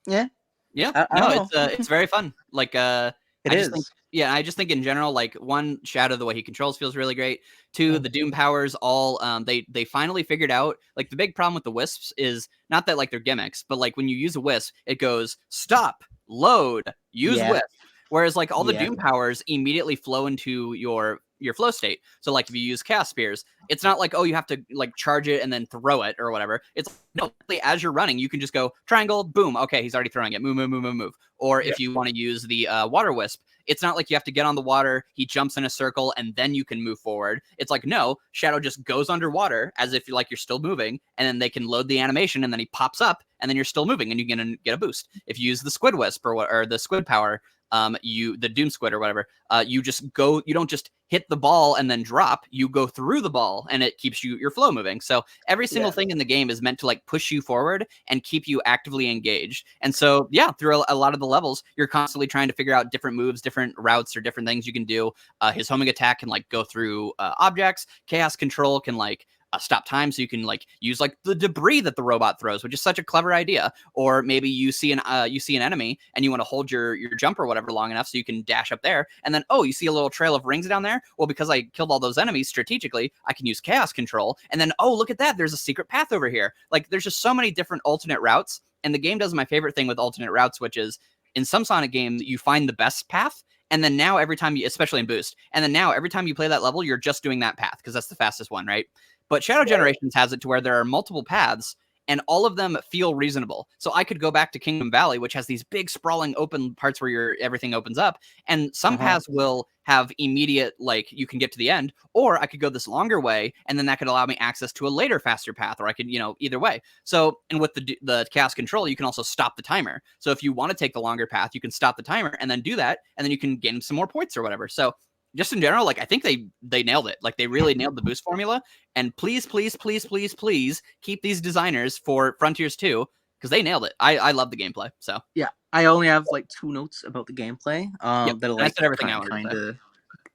yeah. Yeah, no, it's very fun. Like, It I just is. think, I just think in general, like, one, Shadow, the way he controls feels really great. Two, the Doom powers all, they finally figured out, like, the big problem with the wisps is not that like they're gimmicks, but like when you use a wisp, it goes stop, load, use wisp. Whereas like all the Doom powers immediately flow into your flow state. So like if you use Chaos Spears, it's not like, oh, you have to like charge it and then throw it or whatever. It's no, as you're running, you can just go triangle, boom. Okay, he's already throwing it. Move, move, move, move, move. Or if you want to use the water wisp, it's not like you have to get on the water, he jumps in a circle, and then you can move forward. It's like, no, Shadow just goes underwater as if you're still moving, and then they can load the animation, and then he pops up, and then you're still moving, and you can get a boost. If you use the Squid Wisp or the Squid Power, the Doom Squid or whatever, you just go, you don't just hit the ball and then drop, you go through the ball and it keeps your flow moving. So every single thing in the game is meant to like push you forward and keep you actively engaged. And so, through a lot of the levels, you're constantly trying to figure out different moves, different routes, or different things you can do. His homing attack can like go through objects. Chaos Control can like stop time, so you can like use like the debris that the robot throws, which is such a clever idea. Or maybe you see an enemy and you want to hold your jump or whatever long enough so you can dash up there, and then you see a little trail of rings down there. Well, because I killed all those enemies strategically, I can use Chaos Control, and then look at that, there's a secret path over here. Like there's just so many different alternate routes, and the game does my favorite thing with alternate routes, which is in some Sonic games you find the best path. And then now every time you, especially in Boost, and then now every time you play that level, you're just doing that path because that's the fastest one, right? But Shadow Generations has it to where there are multiple paths and all of them feel reasonable. So I could go back to Kingdom Valley, which has these big sprawling open parts where everything opens up, and some paths will have immediate, like you can get to the end, or I could go this longer way, and then that could allow me access to a later faster path, or I could, either way. So, and with the Chaos Control, you can also stop the timer. So if you want to take the longer path, you can stop the timer and then do that, and then you can gain some more points or whatever. So just in general, like I think they nailed it. Like they really nailed the boost formula. And please, please, please, please, please keep these designers for Frontiers 2 because they nailed it. I love the gameplay. So yeah, I only have like 2 notes about the gameplay. That are like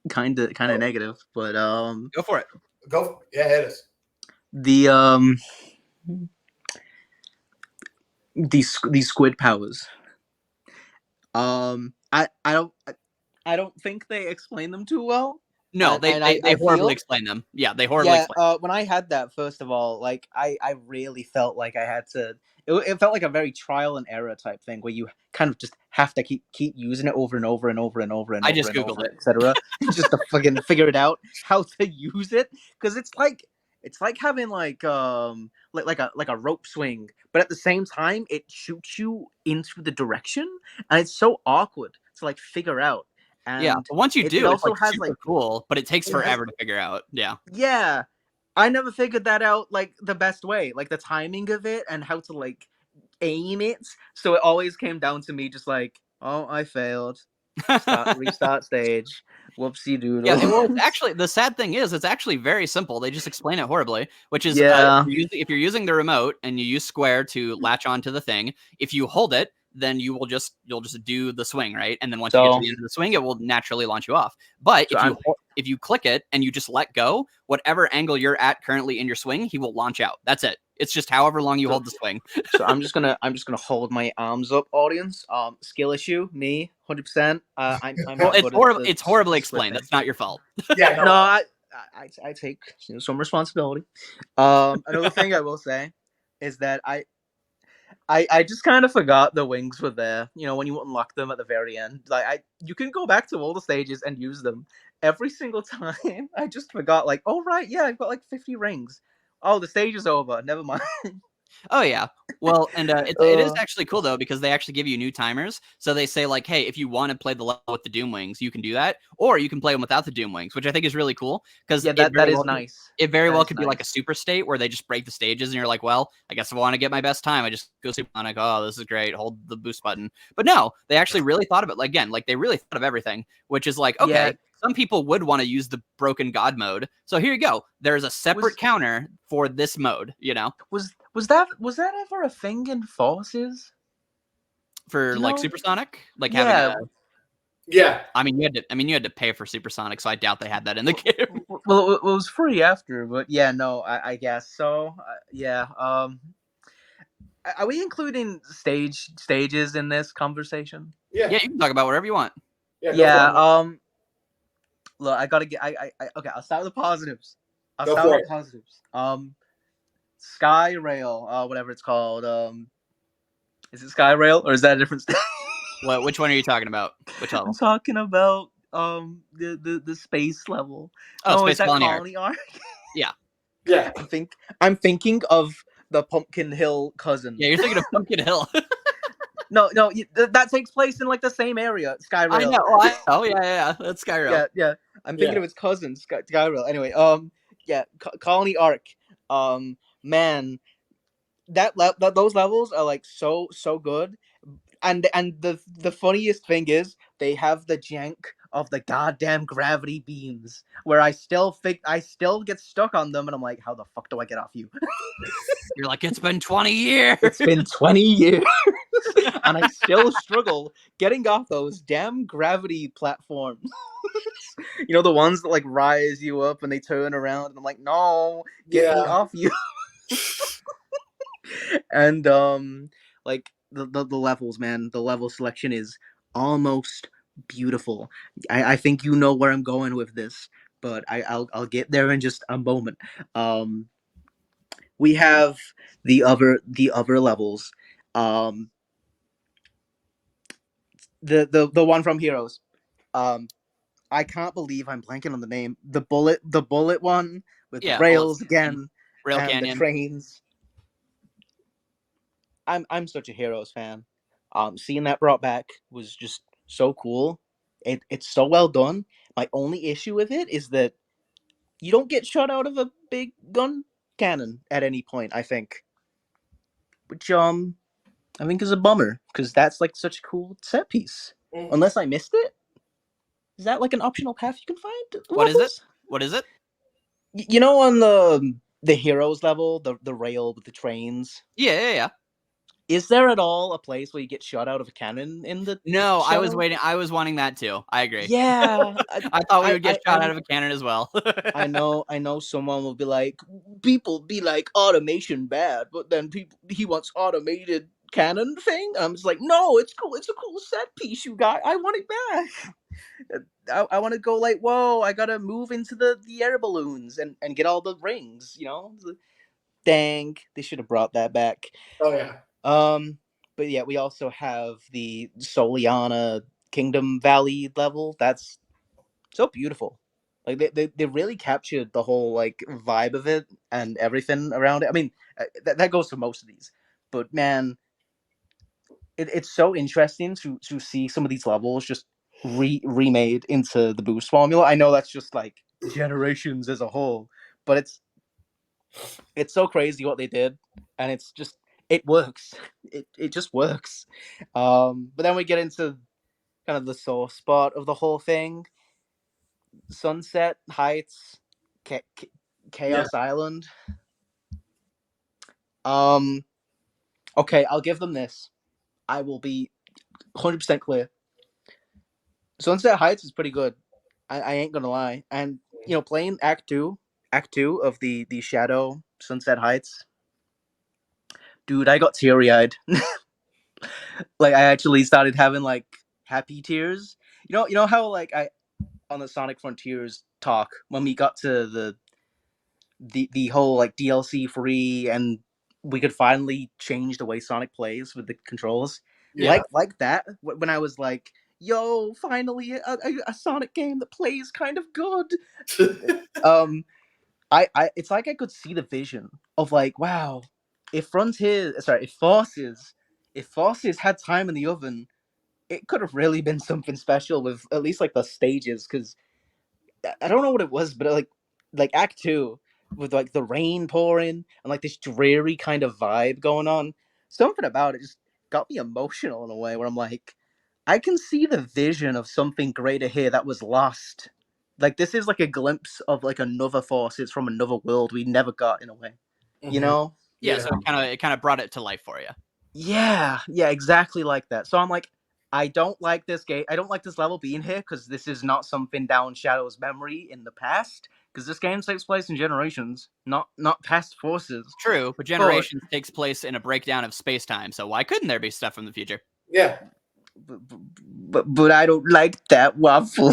kind of negative, but go for it. Hit us. These squid powers. I don't think they explain them too well. No, they horribly explain them. Yeah, they horribly explain them. When I had that, first of all, like I really felt like I had to. It felt like a very trial and error type thing where you kind of just have to keep using it over and over and over and over and I over. just and googled over, it, etc. Just to fucking figure it out how to use it, because it's like having like a rope swing, but at the same time it shoots you into the direction, and it's so awkward to like figure out. And but once you do, it also has super like cool, but it takes forever to figure out. Yeah, I never figured that out like the best way, like the timing of it and how to like aim it. So it always came down to me just like, oh, I failed. Restart stage. Whoopsie doodle. Yeah, well, it's actually, the sad thing is, it's actually very simple. They just explain it horribly, which is if you're using the remote and you use square to latch onto the thing, if you hold it, then you'll just do the swing, right? And then once you get to the end of the swing, it will naturally launch you off. But if you click it and you just let go, whatever angle you're at currently in your swing, he will launch out. That's it. It's just however long you hold the swing. So I'm just gonna hold my arms up, audience. Skill issue, me, 100%. It's horribly explained. That's not your fault. Yeah, no, I take some responsibility. Another thing I will say is that I just kind of forgot the wings were there. When you unlock them at the very end, like you can go back to all the stages and use them every single time. I just forgot, like, oh right, yeah, I've got like 50 rings. Oh, the stage is over. Never mind. Oh yeah. Well, and it is actually cool though because they actually give you new timers. So they say like, hey, if you want to play the level with the Doom Wings, you can do that, or you can play them without the Doom Wings, which I think is really cool because Yeah, that is nice. it very That well is could be like a nice. super state where they just break the stages and you're like, well, I guess if I want to get my best time, I just go supersonic. Oh, this is great. Hold the boost button. But no, they actually really thought of it. Like, again, like they really thought of everything, which is like, Yeah, okay, some people would want to use the broken god mode. So here you go. There's a separate was counter for this mode, you know, was that ever a thing in Forces? for Do you like know? supersonic, like having Yeah. a. Yeah. I mean, you had to pay for supersonic, so I doubt they had that in the game. Well, it was free after, but yeah, no, I guess so. Yeah. Are we including stages in this conversation? Yeah. Yeah, you can talk about whatever you want. Yeah. Go for Yeah. it. Look, I gotta get. Okay. I'll start with the positives. Go for it. Sky Rail, whatever it's called. Is it Sky Rail or is that a different state? What? Which one are you talking about? Which I'm level? talking about the space level. Oh, No, is Space that Colony Arc. Colony Arc? Yeah. Yeah. I'm thinking of the Pumpkin Hill cousin. Yeah, you're thinking of Pumpkin Hill. No, that takes place in like the same area, Sky I Rail. know. Oh, oh yeah. That's Skyrail. Yeah. I'm thinking Yeah. of its cousin, Sky Rail. Anyway, yeah, Colony Arc. Man, those levels are like so good, and the funniest thing is they have the jank of the goddamn gravity beams where I still get stuck on them, and I'm like, how the fuck do I get off you? You're like, it's been 20 years. It's been 20 years, and I still struggle getting off those damn gravity platforms. You know, the ones that like rise you up and they turn around, and I'm like, no, get me Yeah. off you. And like the levels, man, the level selection is almost beautiful. I think you know where I'm going with this, but I'll get there in just a moment. We have the other levels. Um, the one from Heroes. Um, I can't believe I'm blanking on the name. The bullet one with the Yeah, bullets. rails again Rail and the Canyon. trains. I'm such a Heroes fan. Seeing that brought back was just so cool. It's so well done. My only issue with it is that you don't get shot out of a big gun cannon at any point. I think, which I think is a bummer because that's like such a cool set piece. Mm. Unless I missed it, is that like an optional path you can find? What is it? Waffles? What is it? You know, on the Heroes level, the rail with the trains. Yeah. Is there at all a place where you get shot out of a cannon in the? No, I was show? waiting. I was wanting that too. I agree. Yeah, I thought we would get shot out of a cannon as well. I know someone will be like, people be like automation bad, but then he wants automated cannon thing. I'm just like, no, it's cool. It's a cool set piece you got. I want it back. I want to go like, whoa, I gotta move into the air balloons and get all the rings. You know, dang, they should have brought that back. Oh yeah. But yeah, we also have the Soliana Kingdom Valley level. That's so beautiful. Like they really captured the whole like vibe of it and everything around it. I mean, that goes for most of these, but man, it's so interesting to see some of these levels just remade into the boost formula. I know that's just like generations as a whole, but it's so crazy what they did, and it's just it works. It just works. But then we get into kind of the sore spot of the whole thing. Sunset Heights, Yeah. Chaos Island. Um, okay, I'll give them this. I will be 100% clear. Sunset Heights is pretty good. I ain't gonna lie. And you know, playing Act Two of the Shadow Sunset Heights, dude, I got teary eyed. Like I actually started having like happy tears. You know how like I on the Sonic Frontiers talk when we got to the whole like DLC free and we could finally change the way Sonic plays with the controls. Yeah. Like that when I was like, yo, finally a Sonic game that plays kind of good. I it's like I could see the vision of like, wow, if Forces had time in the oven, it could have really been something special with at least like the stages, because I don't know what it was, but like Act Two with like the rain pouring and like this dreary kind of vibe going on. Something about it just got me emotional in a way where I'm like, I can see the vision of something greater here that was lost. Like this is like a glimpse of like another Forces from another world we never got in a way. You know? Yeah, so it kind of brought it to life for you. Yeah, exactly like that. So I'm like, I don't like this game. I don't like this level being here because this is not something down Shadow's memory in the past. Because this game takes place in Generations, not past Forces. True, but Generations takes place in a breakdown of space time. So why couldn't there be stuff from the future? Yeah. But I don't like that waffle.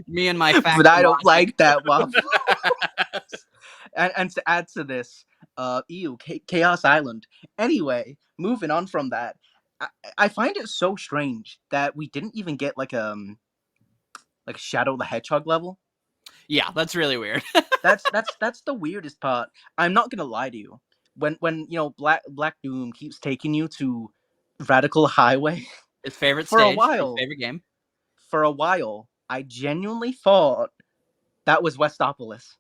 Me and my facts. But I don't like that waffle. and to add to this, Chaos Island. Anyway, moving on from that, I find it so strange that we didn't even get like Shadow the Hedgehog level. Yeah, that's really weird. that's the weirdest part. I'm not gonna lie to you. When Black Doom keeps taking you to Radical Highway, his favorite for stage, a while, his favorite game. For a while, I genuinely thought that was Westopolis.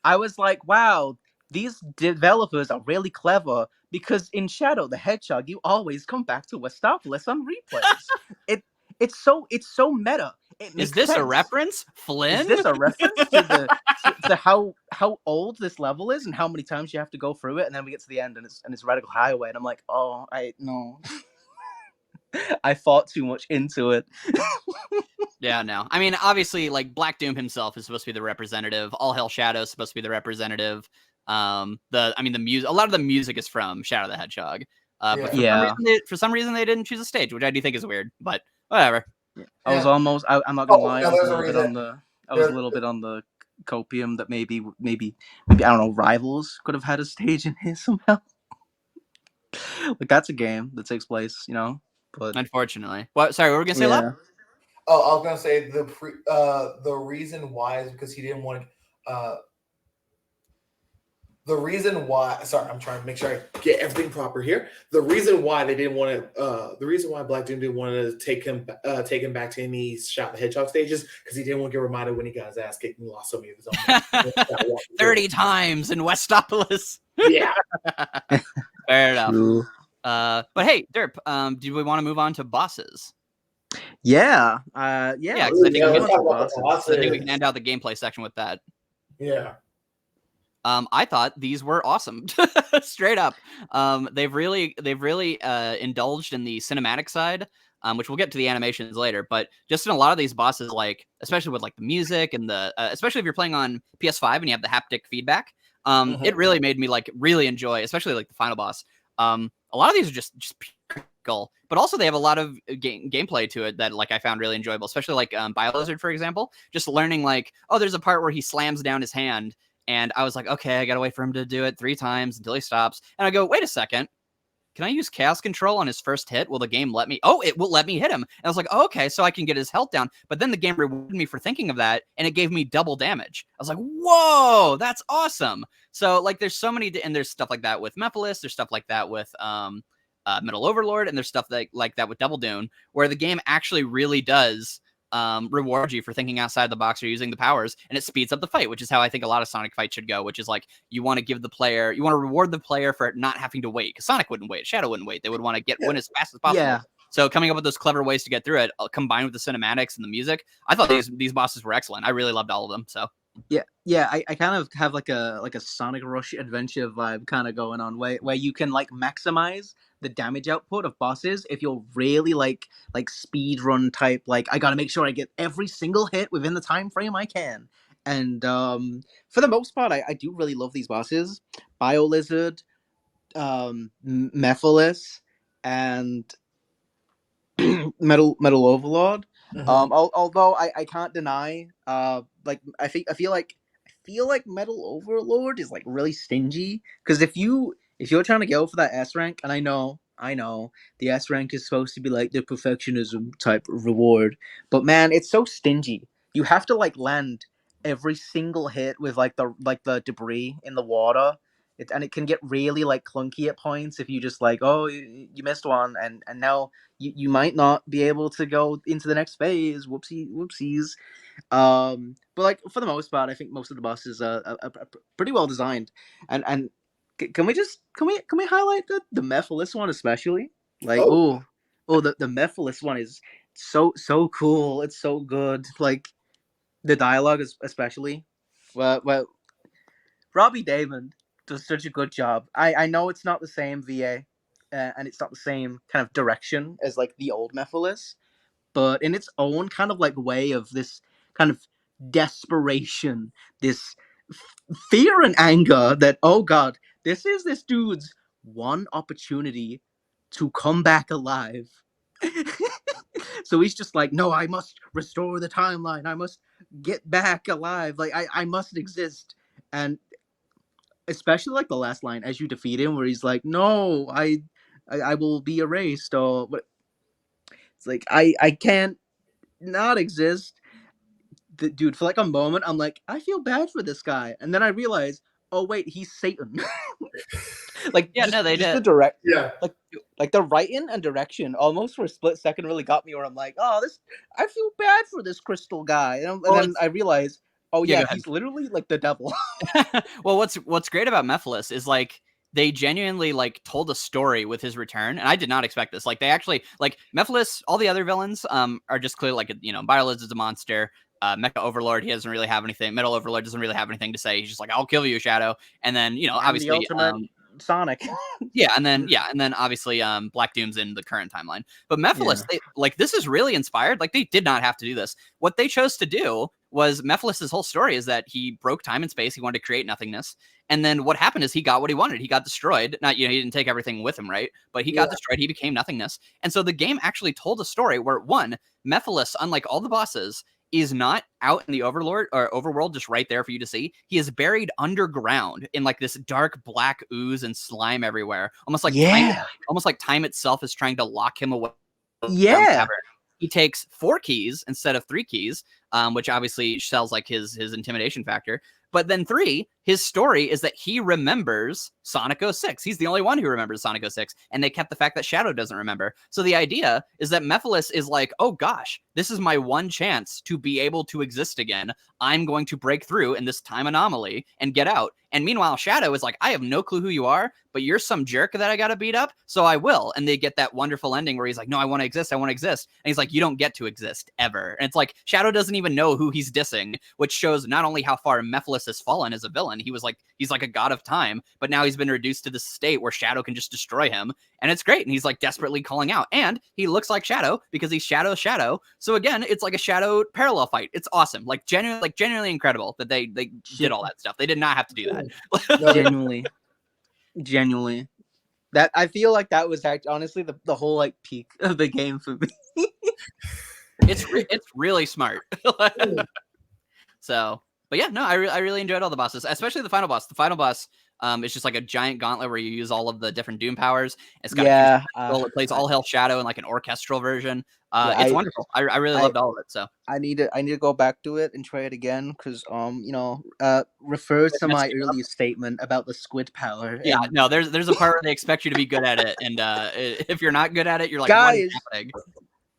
I was like, wow, these developers are really clever, because in Shadow the Hedgehog, you always come back to Westopolis on replays. It's so meta. Is this sense. A reference, Flynn? Is this a reference to to how old this level is and how many times you have to go through it, and then we get to the end and it's Radical Highway, and I'm like, oh, no. I thought too much into it. Yeah, no. I mean, obviously, like Black Doom himself is supposed to be the representative. All Hell Shadow is supposed to be the representative. The music. A lot of the music is from Shadow the Hedgehog. But for some reason, they didn't choose a stage, which I do think is weird. But whatever. I was almost. I'm not gonna lie. I was a little bit on the copium that maybe I don't know. Rivals could have had a stage in here somehow. Like that's a game that takes place, But unfortunately, sorry, what were we gonna say, Lab? Oh, I was gonna say the reason why is because he didn't want to. The reason why, sorry, I'm trying to make sure I get everything proper here. The reason why they didn't want to, the reason why Black Doom didn't want to take him back to any Shadow the Hedgehog stages, because he didn't want to get reminded when he got his ass kicked and lost so many of his own. 30 times in Westopolis. Yeah. Fair enough. But hey, Derp, do we want to move on to bosses? Yeah. Because I think we can end out the gameplay section with that. Yeah. I thought these were awesome, straight up. They've really indulged in the cinematic side, which we'll get to the animations later. But just in a lot of these bosses, like especially with like the music and the, especially if you're playing on PS5 and you have the haptic feedback, it really made me like really enjoy, especially like the final boss. A lot of these are just pure, but also they have a lot of gameplay to it that like I found really enjoyable, especially like BioLizard, for example. Just learning like, oh, there's a part where he slams down his hand. And I was like, okay, I gotta wait for him to do it 3 times until he stops. And I go, wait a second. Can I use Chaos Control on his first hit? Will the game let me? Oh, it will let me hit him. And I was like, oh, okay, so I can get his health down. But then the game rewarded me for thinking of that, and it gave me double damage. I was like, whoa, that's awesome. So, like, there's so many, and there's stuff like that with Mephiles. There's stuff like that with Metal Overlord, and there's stuff like that with Double Doom, where the game actually really does reward you for thinking outside the box or using the powers, and it speeds up the fight, which is how I think a lot of Sonic fights should go, which is like you want to reward the player for not having to wait, because Sonic wouldn't wait, Shadow wouldn't wait. They would want to win as fast as possible. Yeah. So coming up with those clever ways to get through it, combined with the cinematics and the music, I thought these bosses were excellent. I really loved all of them. So I kind of have like a Sonic Rush adventure vibe kind of going on, where you can like maximize the damage output of bosses if you're really like speed run type, like I gotta make sure I get every single hit within the time frame I can. And for the most part, I do really love these bosses. BioLizard, Mephiles, and Metal Overlord. Although I can't deny, like I feel like Metal Overlord is like really stingy, because if you're trying to go for that S rank, and I know the S rank is supposed to be like the perfectionism type reward, but man, it's so stingy. You have to like land every single hit with like the debris in the water, and it can get really like clunky at points if you just like, oh, you missed one, and now you might not be able to go into the next phase. Whoopsies. But like for the most part, I think most of the bosses are pretty well designed, and can we highlight the Mephiles one especially? Like, the Mephiles one is so cool. It's so good. Like the dialogue is especially. Well, Robbie Damon does such a good job. I know it's not the same VA, and it's not the same kind of direction as like the old Mephiles, but in its own kind of like way of this kind of desperation, this fear and anger that, oh god, this is this dude's one opportunity to come back alive. So he's just like, no, I must restore the timeline. I must get back alive. Like I must exist. And especially like the last line as you defeat him, where he's like, no, I will be erased. Or what? It's like I can't not exist. Dude, for like a moment, I'm like, I feel bad for this guy, and then I realize, oh wait, he's Satan. Like, Yeah, no, they just the did. direct, Yeah. like the writing and direction, almost for a split second, really got me. Where I'm like, oh, I feel bad for this crystal guy, and then I realize, oh Yeah, yeah, go ahead. he's literally like the devil. Well, what's great about Mephiles is like they genuinely like told a story with his return, and I did not expect this. Like they actually like Mephiles. All the other villains are just clearly like Byleth is a monster. Mecha Overlord, he doesn't really have anything. Metal Overlord doesn't really have anything to say. He's just like, I'll kill you, Shadow. And then And obviously the ultimate Sonic. and then obviously Black Doom's in the current timeline. But Mephiles, this is really inspired. Like they did not have to do this. What they chose to do was Mephiles' whole story is that he broke time and space. He wanted to create nothingness. And then what happened is he got what he wanted. He got destroyed. Not, he didn't take everything with him, right? But he got destroyed. He became nothingness. And so the game actually told a story where one, Mephiles, unlike all the bosses, is not out in the Overlord or Overworld, just right there for you to see. He is buried underground in like this dark black ooze and slime everywhere, almost like time itself is trying to lock him away. He takes 4 keys instead of 3 keys, which obviously sells like his intimidation factor. But then 3, his story is that he remembers Sonic 06. He's the only one who remembers Sonic 06, and they kept the fact that Shadow doesn't remember. So the idea is that Mephiles is like, oh gosh, this is my one chance to be able to exist again. I'm going to break through in this time anomaly and get out. And meanwhile, Shadow is like, I have no clue who you are, but you're some jerk that I got to beat up, so I will. And they get that wonderful ending where he's like, no, I want to exist. I want to exist. And he's like, you don't get to exist ever. And it's like, Shadow doesn't even know who he's dissing, which shows not only how far Mephiles has fallen as a villain, he's like a god of time, but now he's been reduced to this state where Shadow can just destroy him. And it's great. And he's like desperately calling out. And he looks like Shadow because he's Shadow. So again, it's like a Shadow parallel fight. It's awesome. Like genuinely incredible that they did all that stuff. They did not have to do that. Genuinely. That I feel like that was honestly the whole like peak of the game for me. It's really smart. So, but yeah, no, I really enjoyed all the bosses, especially the final boss. The final boss is just like a giant gauntlet where you use all of the different Doom powers. It's got it plays all Hell Shadow in like an orchestral version. It's wonderful. I really loved all of it. So I need to go back to it and try it again because refers to my earlier statement about the squid power. Yeah, no, there's a part where they expect you to be good at it, and if you're not good at it, you're like, guys, what is happening?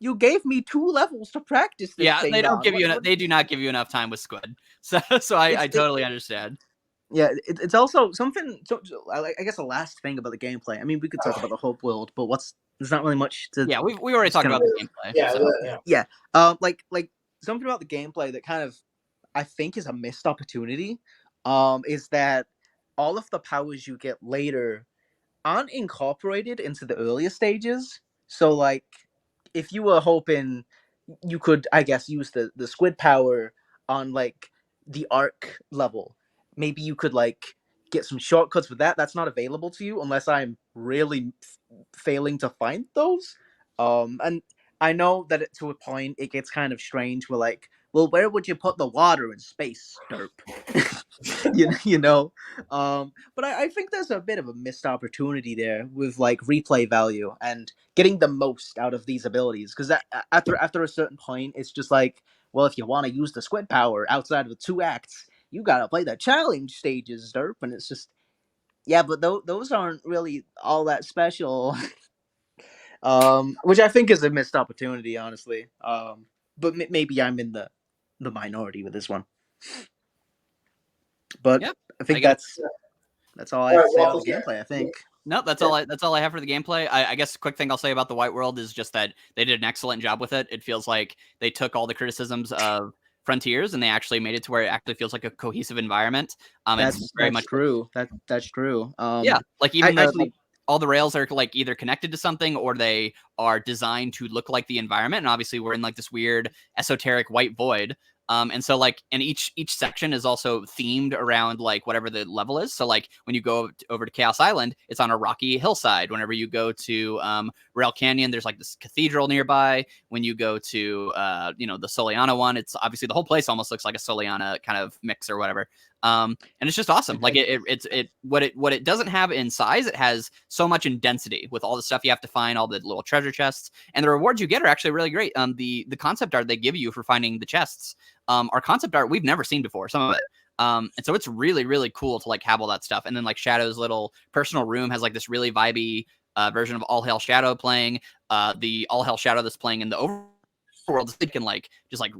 You gave me 2 levels to practice this. Yeah, they don't give you enough. They do not give you enough time with Squid. So I totally understand. Yeah, it's also something. So I guess the last thing about the gameplay. I mean, we could talk about the whole world, but there's not really much to. Yeah, we already talked about the gameplay. Yeah. Like something about the gameplay that kind of I think is a missed opportunity. Is that all of the powers you get later aren't incorporated into the earlier stages. So like, if you were hoping you could, I guess, use the squid power on like the arc level, maybe you could like get some shortcuts with that. That's not available to you unless I'm really failing to find those. And I know that to a point it gets kind of strange. We're like, well, where would you put the water in space, Derp? But I think there's a bit of a missed opportunity there with like replay value and getting the most out of these abilities. Because after a certain point, it's just like, well, if you want to use the squid power outside of the 2 acts, you gotta play the challenge stages, Derp. And it's just, Yeah, but those aren't really all that special. Which I think is a missed opportunity, honestly. But maybe I'm in the minority with this one. But Yeah, I I think get it. that's all I All have right, to say about Waffles. the gameplay. I think. No, that's all I have for the gameplay. I guess a quick thing I'll say about the White World is just that they did an excellent job with it. It feels like they took all the criticisms of Frontiers and they actually made it to where it actually feels like a cohesive environment. It's very That's much true. That's true. yeah, like I even the actually all the rails are like either connected to something or they are designed to look like the environment. And obviously, we're in like this weird esoteric white void. And so like, and each section is also themed around like whatever the level is. So like when you go over to Chaos Island, it's on a rocky hillside. Whenever you go to Rail Canyon, there's like this cathedral nearby. When you go to the Soliana one, it's obviously the whole place almost looks like a Soliana kind of mix or whatever. And it's just awesome. Like what it doesn't have in size, it has so much in density with all the stuff you have to find, all the little treasure chests, and the rewards you get are actually really great. The concept art they give you for finding the chests, are concept art we've never seen before. Some of it. And so it's really, really cool to like have all that stuff. And then like Shadow's little personal room has like this really vibey version of All Hail Shadow playing. The All Hail Shadow that's playing in the overworld is thinking like just like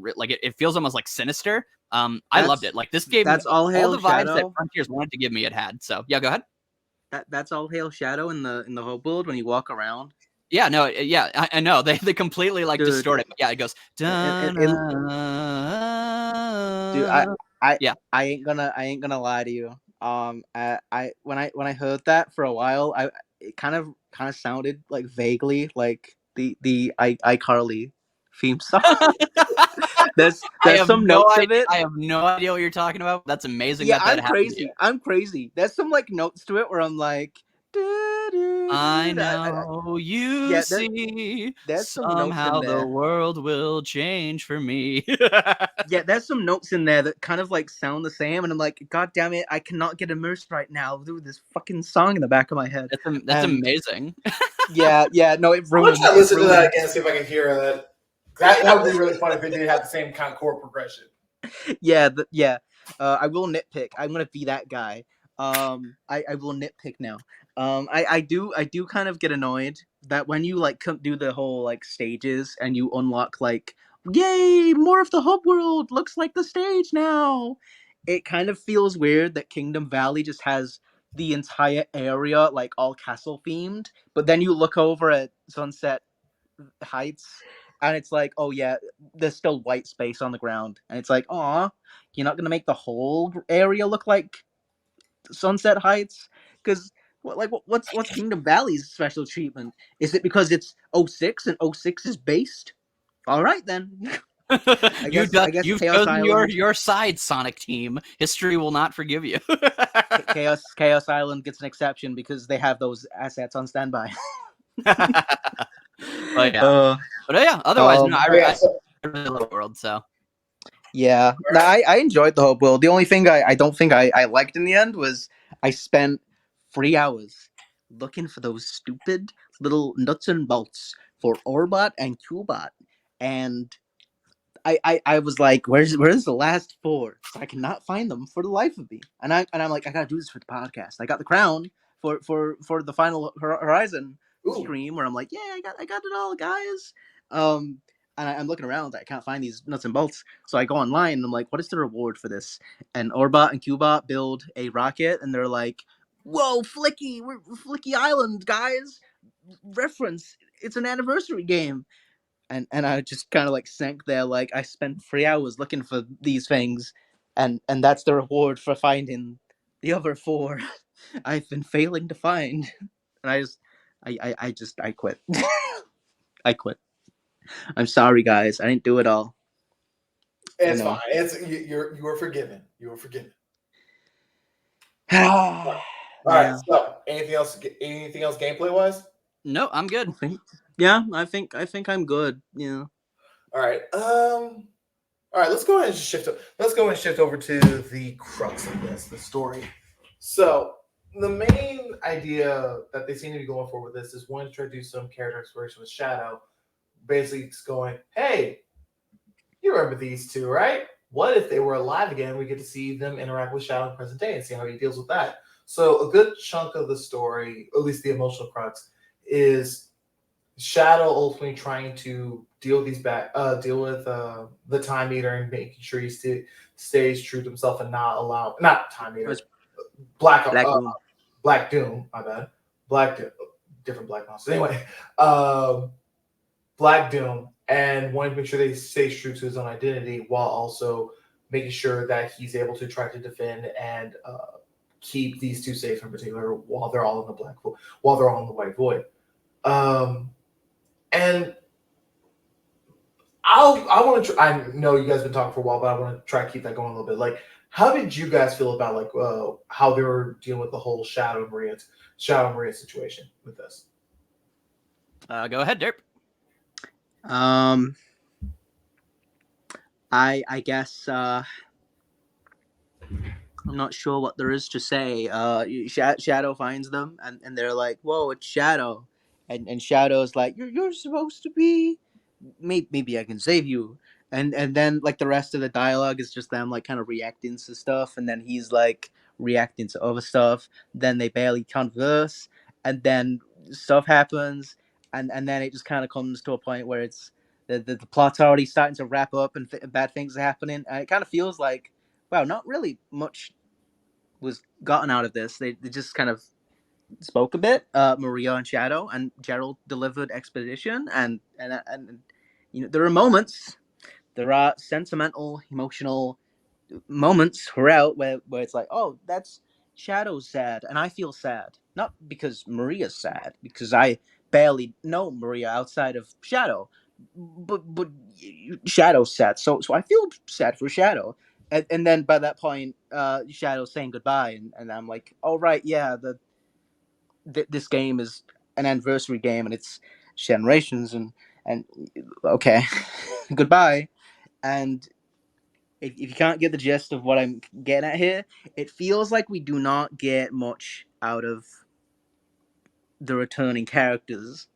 it feels almost like sinister. I loved it. Like this gave me that's All all Hail the vibes that Shadow. Frontiers wanted to give me. It had. So yeah, go ahead. That's All Hail Shadow in the whole world when you walk around. Yeah, no, yeah, I know they completely like Dude, distort it. But yeah, it goes. dude, I Yeah. I ain't gonna lie to you. I when I heard that for a while, it kind of sounded like vaguely like the iCarly theme song. There's some notes of it. I have no idea what you're talking about. That's amazing Yeah, that happened to you. I'm crazy. There's some like notes to it where I'm like, I know you yeah, see. there's some notes in Somehow the there. world will change for me. Yeah, there's some notes in there that kind of like sound the same, and I'm like, God damn it, I cannot get immersed right now with this fucking song in the back of my head. That's And amazing. yeah, no, it I'm gonna ruined. try to It listen to that ruined. again, see if I can hear that. That would be really funny if they did have the same kind of chord progression. Yeah, yeah. I will nitpick. I'm gonna be that guy. I will nitpick now. I do kind of get annoyed that when you like do the whole like stages and you unlock like, yay, more of the hub world looks like the stage now. It kind of feels weird that Kingdom Valley just has the entire area like all castle themed, but then you look over at Sunset Heights and it's like, oh yeah, there's still white space on the ground, and it's like, aw, you're not gonna make the whole area look like Sunset Heights? Because what's Kingdom Valley's special treatment? Is it because it's '06 and '06 is based? All right then. I guess You've Chaos chosen Island your side, Sonic Team. History will not forgive you. Chaos Island gets an exception because they have those assets on standby. But yeah, Uh, otherwise, no, Oh, yeah, so I really love the world. So Yeah, no, I enjoyed the whole build. The only thing I don't think I liked in the end was I spent 3 hours looking for those stupid little nuts and bolts for Orbot and Qbot, and I was like, where's the last four? So I cannot find them for the life of me. And I'm like, I gotta do this for the podcast. I got the crown for the final Horizon ooh, stream where I'm like, yeah, I got it all, guys. And I'm looking around, I can't find these nuts and bolts. So I go online and I'm like, what is the reward for this? And Orbot and Qbot build a rocket, and they're like, whoa, Flicky, we're Flicky Island, guys. Reference, it's an anniversary game. And I just kind of like sank there. Like I spent 3 hours looking for these things, and that's the reward for finding the other four I've been failing to find. And I quit. I quit. I'm sorry, guys. I didn't do it all. it's fine. You were forgiven. You were forgiven. Yeah. All right. So, anything else? Anything else gameplay wise? no, I'm good. Yeah, I think I'm good. Yeah. All right. All right. Let's go ahead and shift. Let's go and shift over to the crux of this, the story. So, the main idea that they seem to be going for with this is one to try to do some character exploration with Shadow. Basically, it's going, hey, you remember these two, right? What if they were alive again? We get to see them interact with Shadow in present day and see how he deals with that. So a good chunk of the story, at least the emotional crux, is Shadow ultimately trying to deal with the Time Eater and making sure he stays true to himself and not Time Eater, It's Black Black Doom. Black Doom. My bad, Black Doom, different Black monster. Anyway, um, Black Doom, and wanting to make sure that he stays true to his own identity while also making sure that he's able to try to defend and keep these two safe in particular while they're all in the White Void. And I want to. I know you guys have been talking for a while, but I want to try to keep that going a little bit. Like, how did you guys feel about how they were dealing with the whole Shadow Maria situation with this? Go ahead, Derp. I guess I'm not sure what there is to say. Shadow finds them, and they're like, "Whoa, it's Shadow," and Shadow's like, "You're supposed to be. Maybe I can save you." And then like the rest of the dialogue is just them like kind of reacting to stuff, and then he's like reacting to other stuff. Then they barely converse, and then stuff happens, and then it just kind of comes to a point where it's the plot's already starting to wrap up, and bad things are happening. And it kind of feels like, wow, not really much was gotten out of this. They just kind of spoke a bit. Maria and Shadow and Gerald delivered exposition, and you know there are moments, there are sentimental, emotional moments throughout where it's like, oh, that's Shadow's sad, and I feel sad, not because Maria's sad, because I barely know Maria outside of Shadow, but Shadow's sad, so I feel sad for Shadow. And then by that point, Shadow's saying goodbye, and I'm like, all right, yeah, this game is an anniversary game, and it's Generations, and okay, goodbye. And if you can't get the gist of what I'm getting at here, it feels like we do not get much out of the returning characters.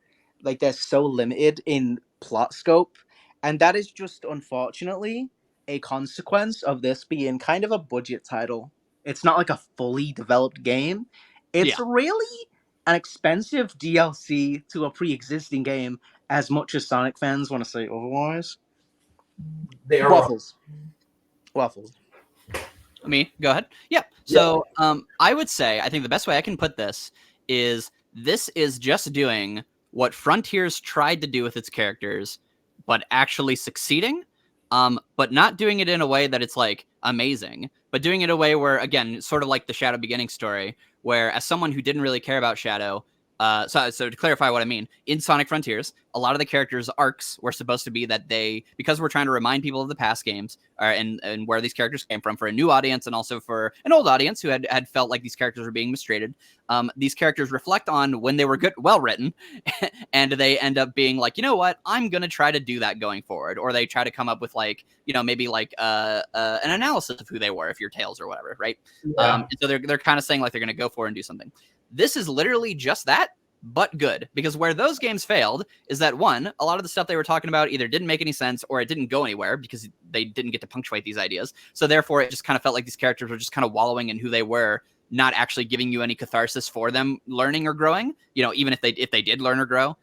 Like they're so limited in plot scope, and that is just unfortunately a consequence of this being kind of a budget title. It's not like a fully developed game. It's really an expensive DLC to a pre-existing game, as much as Sonic fans want to say otherwise. They are Waffles. Waffles. Me, go ahead. Yeah. So I would say, I think the best way I can put this is just doing what Frontiers tried to do with its characters, but actually succeeding. But not doing it in a way that it's like amazing, but doing it in a way where, again, sort of like the Shadow beginning story, where as someone who didn't really care about Shadow, so to clarify what I mean, in Sonic Frontiers, a lot of the characters' arcs were supposed to be that because we're trying to remind people of the past games and where these characters came from for a new audience and also for an old audience who had felt like these characters were being mistreated. These characters reflect on when they were well written, and they end up being like, you know what, I'm gonna try to do that going forward, or they try to come up with like, you know, maybe like an analysis of who they were, if you're Tails or whatever, right? Yeah. And so they're kind of saying like they're gonna go for and do something. This is literally just that, but good. Because where those games failed is that, one, a lot of the stuff they were talking about either didn't make any sense or it didn't go anywhere because they didn't get to punctuate these ideas. So therefore, it just kind of felt like these characters were just kind of wallowing in who they were, not actually giving you any catharsis for them learning or growing, you know, even if they did learn or grow,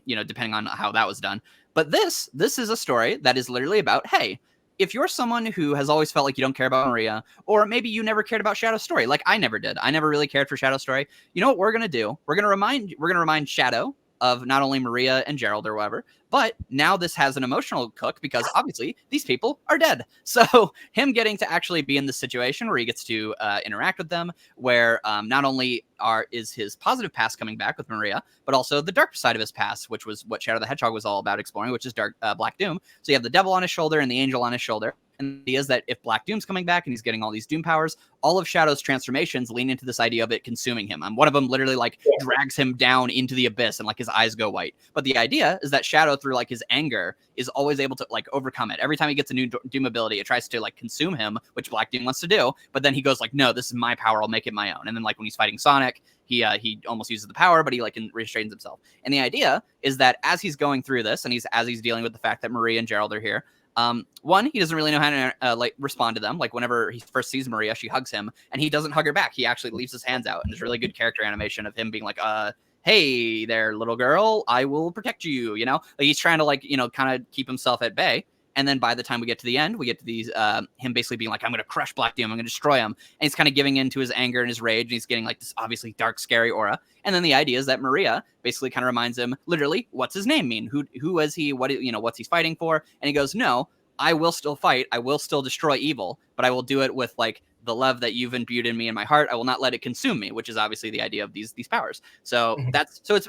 you know, depending on how that was done. But this is a story that is literally about, hey, if you're someone who has always felt like you don't care about Maria, or maybe you never cared about Shadow's story, like I never did. I never really cared for Shadow's story. You know what we're gonna do? We're gonna remind Shadow of not only Maria and Gerald or whatever, but now this has an emotional hook because obviously these people are dead. So him getting to actually be in this situation where he gets to interact with them, where not only is his positive past coming back with Maria, but also the dark side of his past, which was what Shadow the Hedgehog was all about exploring, which is Black Doom. So you have the devil on his shoulder and the angel on his shoulder. And the idea is that if Black Doom's coming back and he's getting all these Doom powers, all of Shadow's transformations lean into this idea of it consuming him. And one of them literally like drags him down into the abyss and like his eyes go white. But the idea is that Shadow, through like his anger, is always able to like overcome it. Every time he gets a new Doom ability, it tries to like consume him, which Black Doom wants to do. But then he goes like, no, this is my power. I'll make it my own. And then like when he's fighting Sonic, he almost uses the power, but he like restrains himself. And the idea is that as he's going through this and as he's dealing with the fact that Maria and Gerald are here, One, he doesn't really know how to like respond to them. Like whenever he first sees Maria, she hugs him, and he doesn't hug her back. He actually leaves his hands out, and there's really good character animation of him being like, hey there, little girl, I will protect you. You know, like he's trying to like, you know, kind of keep himself at bay. And then by the time we get to the end, we get to these him basically being like, I'm going to crush Black Doom. I'm going to destroy him. And he's kind of giving in to his anger and his rage. And he's getting like this obviously dark, scary aura. And then the idea is that Maria basically kind of reminds him, literally, what's his name mean? Who is he? What, you know, what's he's fighting for? And he goes, no, I will still fight. I will still destroy evil, but I will do it with like the love that you've imbued in me in my heart. I will not let it consume me, which is obviously the idea of these powers. So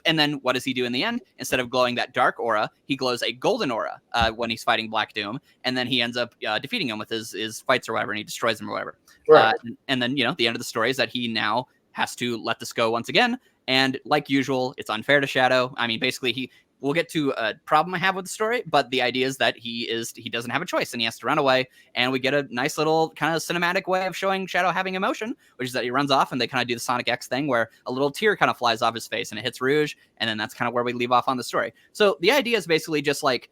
and then what does he do in the end? Instead of glowing that dark aura, he glows a golden aura when he's fighting Black Doom, and then he ends up defeating him with his fights or whatever, and he destroys him or whatever. Right. And then, you know, the end of the story is that he now has to let this go once again, and like usual, it's unfair to Shadow. I mean, basically we'll get to a problem I have with the story, but the idea is that he doesn't have a choice and he has to run away. And we get a nice little kind of cinematic way of showing Shadow having emotion, which is that he runs off and they kind of do the Sonic X thing where a little tear kind of flies off his face and it hits Rouge. And then that's kind of where we leave off on the story. So the idea is basically just like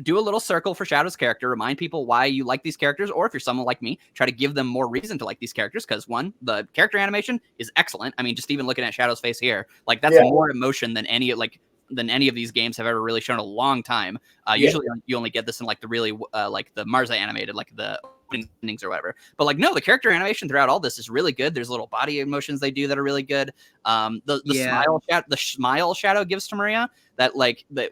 do a little circle for Shadow's character, remind people why you like these characters, or if you're someone like me, try to give them more reason to like these characters, because one, the character animation is excellent. I mean, just even looking at Shadow's face here, like that's more emotion than any of these games have ever really shown in a long time. Usually you only get this in like the really like the Marza animated, like the endings or whatever. But like, no, the character animation throughout all this is really good. There's little body emotions they do that are really good. The smile Shadow gives to Maria, that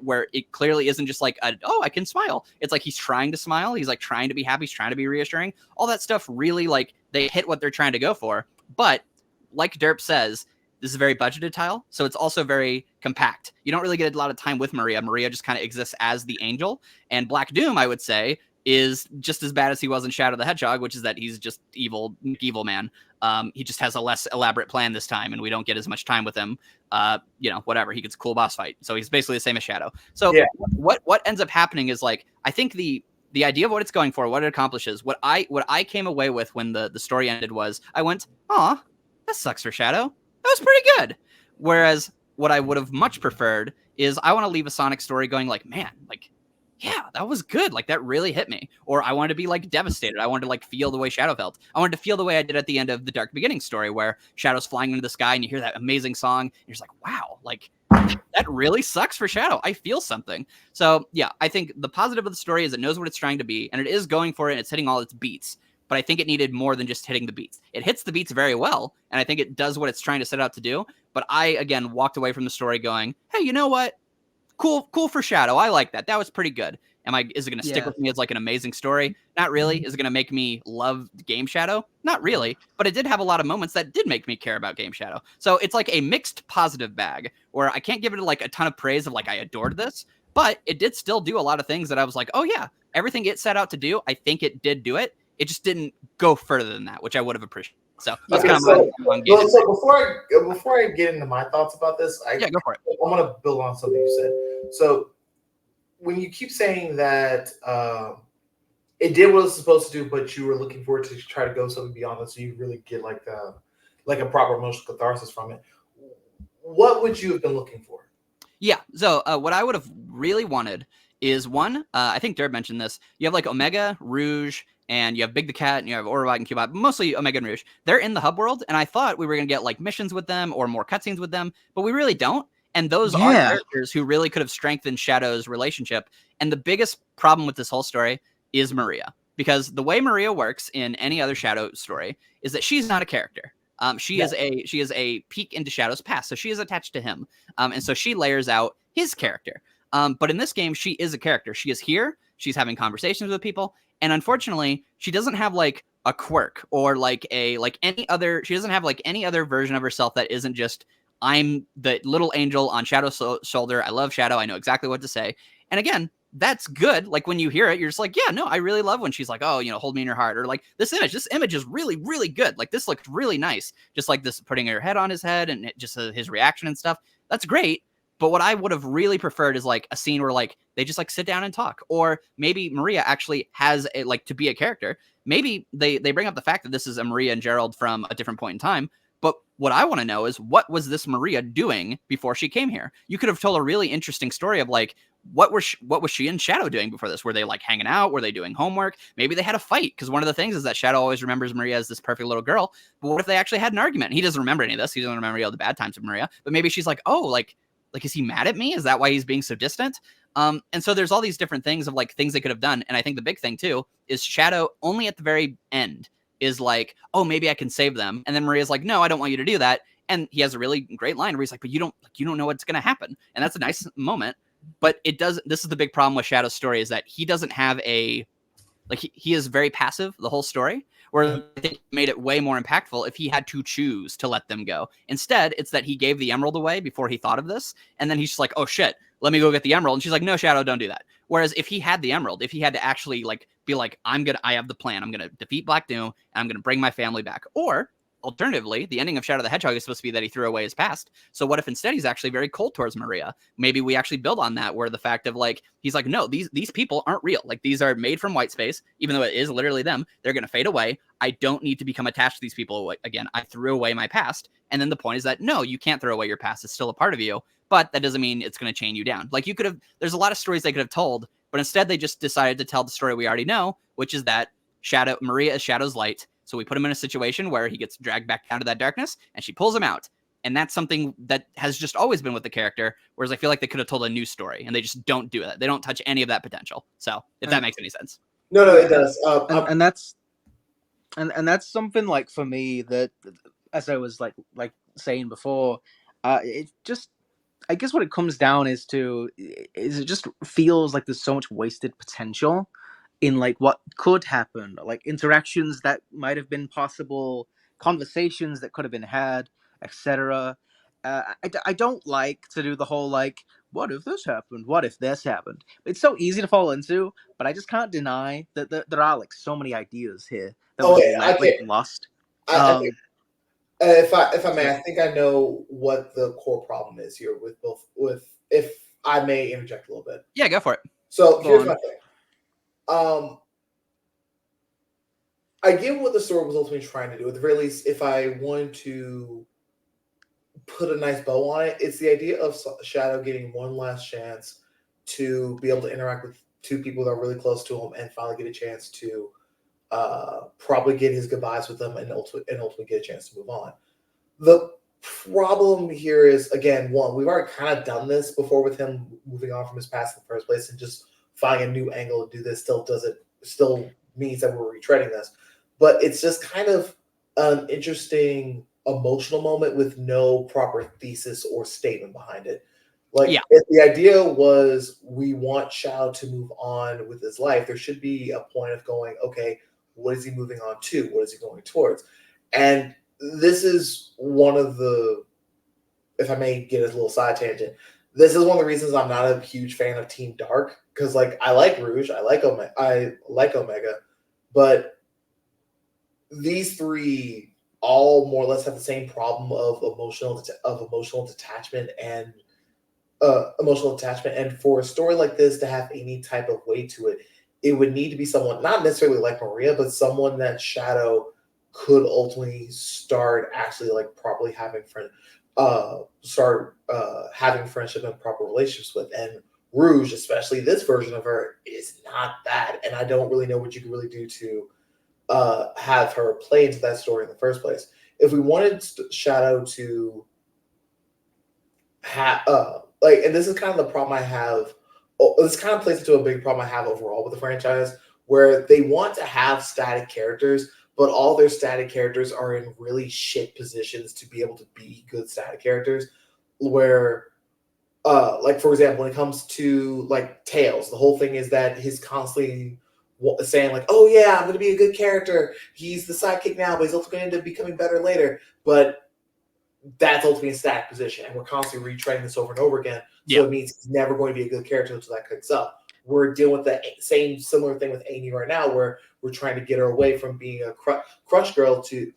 where it clearly isn't just like I can smile. It's like he's trying to smile. He's like trying to be happy. He's trying to be reassuring. All that stuff really, like, they hit what they're trying to go for. But like Derp says, this is a very budgeted tile, so it's also very compact. You don't really get a lot of time with Maria. Maria just kind of exists as the angel. And Black Doom, I would say, is just as bad as he was in Shadow the Hedgehog, which is that he's just evil man. He just has a less elaborate plan this time, and we don't get as much time with him. Whatever. He gets a cool boss fight. So he's basically the same as Shadow. So what ends up happening is, like, I think the idea of what it's going for, what it accomplishes, what I came away with when the story ended was, I went, aw, that sucks for Shadow. That was pretty good. Whereas what I would have much preferred is I want to leave a Sonic story going like, man, like, yeah, that was good. Like, that really hit me. Or I wanted to be like devastated. I wanted to like feel the way Shadow felt. I wanted to feel the way I did at the end of the Dark Beginning story, where Shadow's flying into the sky and you hear that amazing song. And you're just like, wow, like, that really sucks for Shadow. I feel something. So yeah, I think the positive of the story is it knows what it's trying to be, and it is going for it, and it's hitting all its beats. But I think it needed more than just hitting the beats. It hits the beats very well, and I think it does what it's trying to set out to do. But I, again, walked away from the story going, hey, you know what? Cool for Shadow. I like that. That was pretty good. Is it going to stick with me as like an amazing story? Not really. Is it going to make me love Game Shadow? Not really. But it did have a lot of moments that did make me care about Game Shadow. So it's like a mixed positive bag, where I can't give it like a ton of praise of like, I adored this, but it did still do a lot of things that I was like, oh yeah, everything it set out to do, I think it did do it. It just didn't go further than that, which I would have appreciated. So that's kind of my so before I get into my thoughts about this, go for it. I want to build on something you said. So when you keep saying that it did what it was supposed to do, but you were looking forward to try to go something beyond it, so you really get like a proper emotional catharsis from it, what would you have been looking for? Yeah. So what I would have really wanted is one, I think Derb mentioned this. You have like Omega, Rouge, and you have Big the Cat, and you have Orbot and Cubot, mostly Omega and Rouge. They're in the hub world, and I thought we were going to get like missions with them or more cutscenes with them, but we really don't. And those are characters who really could have strengthened Shadow's relationship. And the biggest problem with this whole story is Maria, because the way Maria works in any other Shadow story is that she's not a character. She is a peek into Shadow's past, so she is attached to him, and so she layers out his character. But in this game, she is a character. She is here. She's having conversations with people, and unfortunately, she doesn't have like a quirk or like any other. She doesn't have like any other version of herself that isn't just, I'm the little angel on Shadow's shoulder. I love Shadow. I know exactly what to say. And again, that's good. Like, when you hear it, you're just like, yeah, no, I really love when she's like, oh, hold me in your heart. Or like, this image is really, really good. Like, this looks really nice. Just like this, putting her head on his head and just his reaction and stuff. That's great. But what I would have really preferred is like a scene where like they just like sit down and talk. Or maybe Maria actually has to be a character. Maybe they bring up the fact that this is a Maria and Gerald from a different point in time. But what I want to know is, what was this Maria doing before she came here? You could have told a really interesting story of like, what was she and Shadow doing before this? Were they like hanging out? Were they doing homework? Maybe they had a fight, because one of the things is that Shadow always remembers Maria as this perfect little girl. But what if they actually had an argument? He doesn't remember any of this. He doesn't remember all the bad times of Maria. But maybe she's like, oh, like is he mad at me? Is that why he's being so distant? And so there's all these different things of like things they could have done. And I think the big thing too is Shadow only at the very end is like, oh, maybe I can save them. And then Maria's like, no, I don't want you to do that. And he has a really great line where he's like, but you don't know what's going to happen. And that's a nice moment. But this is the big problem with Shadow's story, is that he doesn't have he is very passive the whole story, where I think it made it way more impactful if he had to choose to let them go. Instead, it's that he gave the emerald away before he thought of this, and then he's just like, oh shit, let me go get the emerald. And she's like, no, Shadow, don't do that. Whereas if he had the emerald, if he had to actually like be like, I have the plan, I'm gonna defeat Black Doom, and I'm gonna bring my family back. Or alternatively, the ending of Shadow the Hedgehog is supposed to be that he threw away his past. So what if instead he's actually very cold towards Maria? Maybe we actually build on that, where the fact of like, he's like, no, these people aren't real. Like, these are made from white space, even though it is literally them. They're going to fade away. I don't need to become attached to these people again. I threw away my past. And then the point is that, no, you can't throw away your past. It's still a part of you, but that doesn't mean it's going to chain you down. Like, there's a lot of stories they could have told, but instead they just decided to tell the story we already know, which is that Maria is Shadow's light. So we put him in a situation where he gets dragged back down to that darkness, and she pulls him out. And that's something that has just always been with the character, whereas I feel like they could have told a new story, and they just don't do it. They don't touch any of that potential. So if that makes any sense. No, it does. And that's something like for me that, as I was like saying before, it just, I guess what it comes down is it just feels like there's so much wasted potential in like what could happen, like interactions that might have been possible, conversations that could have been had, etc. I don't like to do the whole like, what if this happened? What if this happened? It's so easy to fall into, but I just can't deny that there are like so many ideas here that was lost. I think, if I may, I think I know what the core problem is here with if I may interject a little bit. Yeah, go for it. So here's my thing. I get what the story was ultimately trying to do. At the very least, if I wanted to put a nice bow on it, it's the idea of Shadow getting one last chance to be able to interact with two people that are really close to him and finally get a chance to probably get his goodbyes with them and ultimately get a chance to move on. The problem here is, again, one, we've already kind of done this before with him moving on from his past in the first place, and just finding a new angle to do this still means that we're retreading this. But it's just kind of an interesting emotional moment with no proper thesis or statement behind it. Like, if the idea was we want Shao to move on with his life, there should be a point of going, okay, what is he moving on to? What is he going towards? And this is one of the, if I may get a little side tangent, this is one of the reasons I'm not a huge fan of Team Dark, because like I like Rouge, I like Omega, but these three all more or less have the same problem of emotional detachment and And for a story like this to have any type of weight to it, it would need to be someone not necessarily like Maria, but someone that Shadow could ultimately start actually like properly having having friendship and proper relationships with. And Rouge, especially this version of her, is not that. And I don't really know what you can really do to have her play into that story in the first place. If we wanted Shadow to have and this is kind of the problem I have. This kind of plays into a big problem I have overall with the franchise, where they want to have static characters, but all their static characters are in really shit positions to be able to be good static characters. Where, like for example, when it comes to like Tails, the whole thing is that he's constantly saying like, "Oh yeah, I'm going to be a good character. He's the sidekick now, but he's also going to end up becoming better later." But that's ultimately a static position, and we're constantly retreading this over and over again. So it means he's never going to be a good character until that clicks up. We're dealing with the similar thing with Amy right now, where we're trying to get her away from being a crush girl to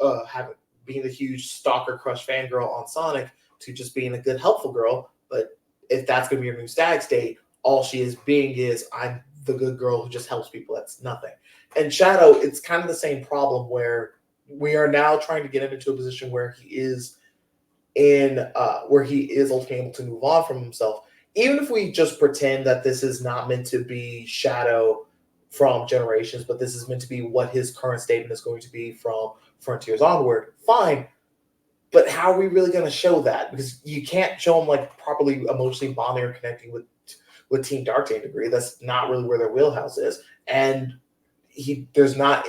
being the huge stalker crush fangirl on Sonic to just being a good helpful girl. But if that's going to be your new static state, all she is being is, I'm the good girl who just helps people. That's nothing. And Shadow, it's kind of the same problem where we are now trying to get him into a position where he is where he is ultimately able to move on from himself. Even if we just pretend that this is not meant to be Shadow from Generations, but this is meant to be what his current statement is going to be from Frontiers onward, fine. But how are we really going to show that? Because you can't show him like properly emotionally bonding or connecting with Team Dark to a degree. That's not really where their wheelhouse is, and he's not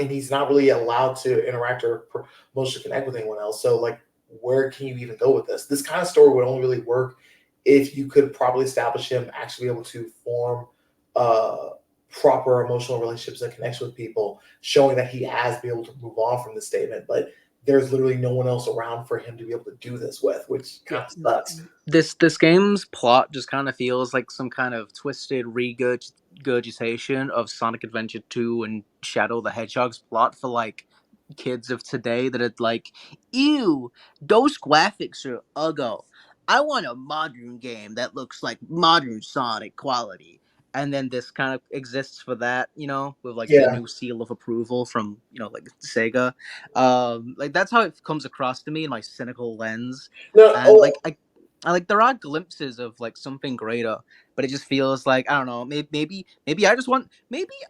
really allowed to interact or emotionally connect with anyone else. So like, where can you even go with this? This kind of story would only really work if you could properly establish him actually be able to form proper emotional relationships and connection with people, showing that he has been able to move on from this statement. But there's literally no one else around for him to be able to do this with, which kind of sucks. This game's plot just kind of feels like some kind of twisted regurgitation of Sonic Adventure 2 and Shadow the Hedgehog's plot for like kids of today that are like, ew, those graphics are ugly. I want a modern game that looks like modern Sonic quality. And then this kind of exists for that, with like the new seal of approval from, like Sega. Like that's how it comes across to me in my cynical lens. And like I like there are glimpses of like something greater, but it just feels like, I don't know, maybe maybe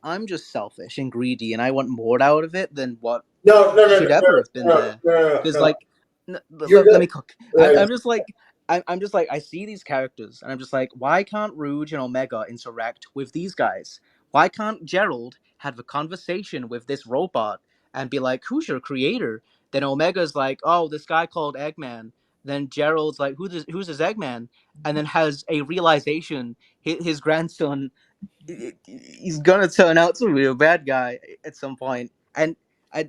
I'm just selfish and greedy and I want more out of it than what should ever have been there. Because like let me cook. I'm just like I'm just like, I see these characters and I'm just like, why can't Rouge and Omega interact with these guys? Why can't Gerald have a conversation with this robot and be like, who's your creator? Then Omega's like, oh, this guy called Eggman. Then Gerald's like, who's this Eggman? And then has a realization his grandson, he's gonna turn out to be a bad guy at some point. And I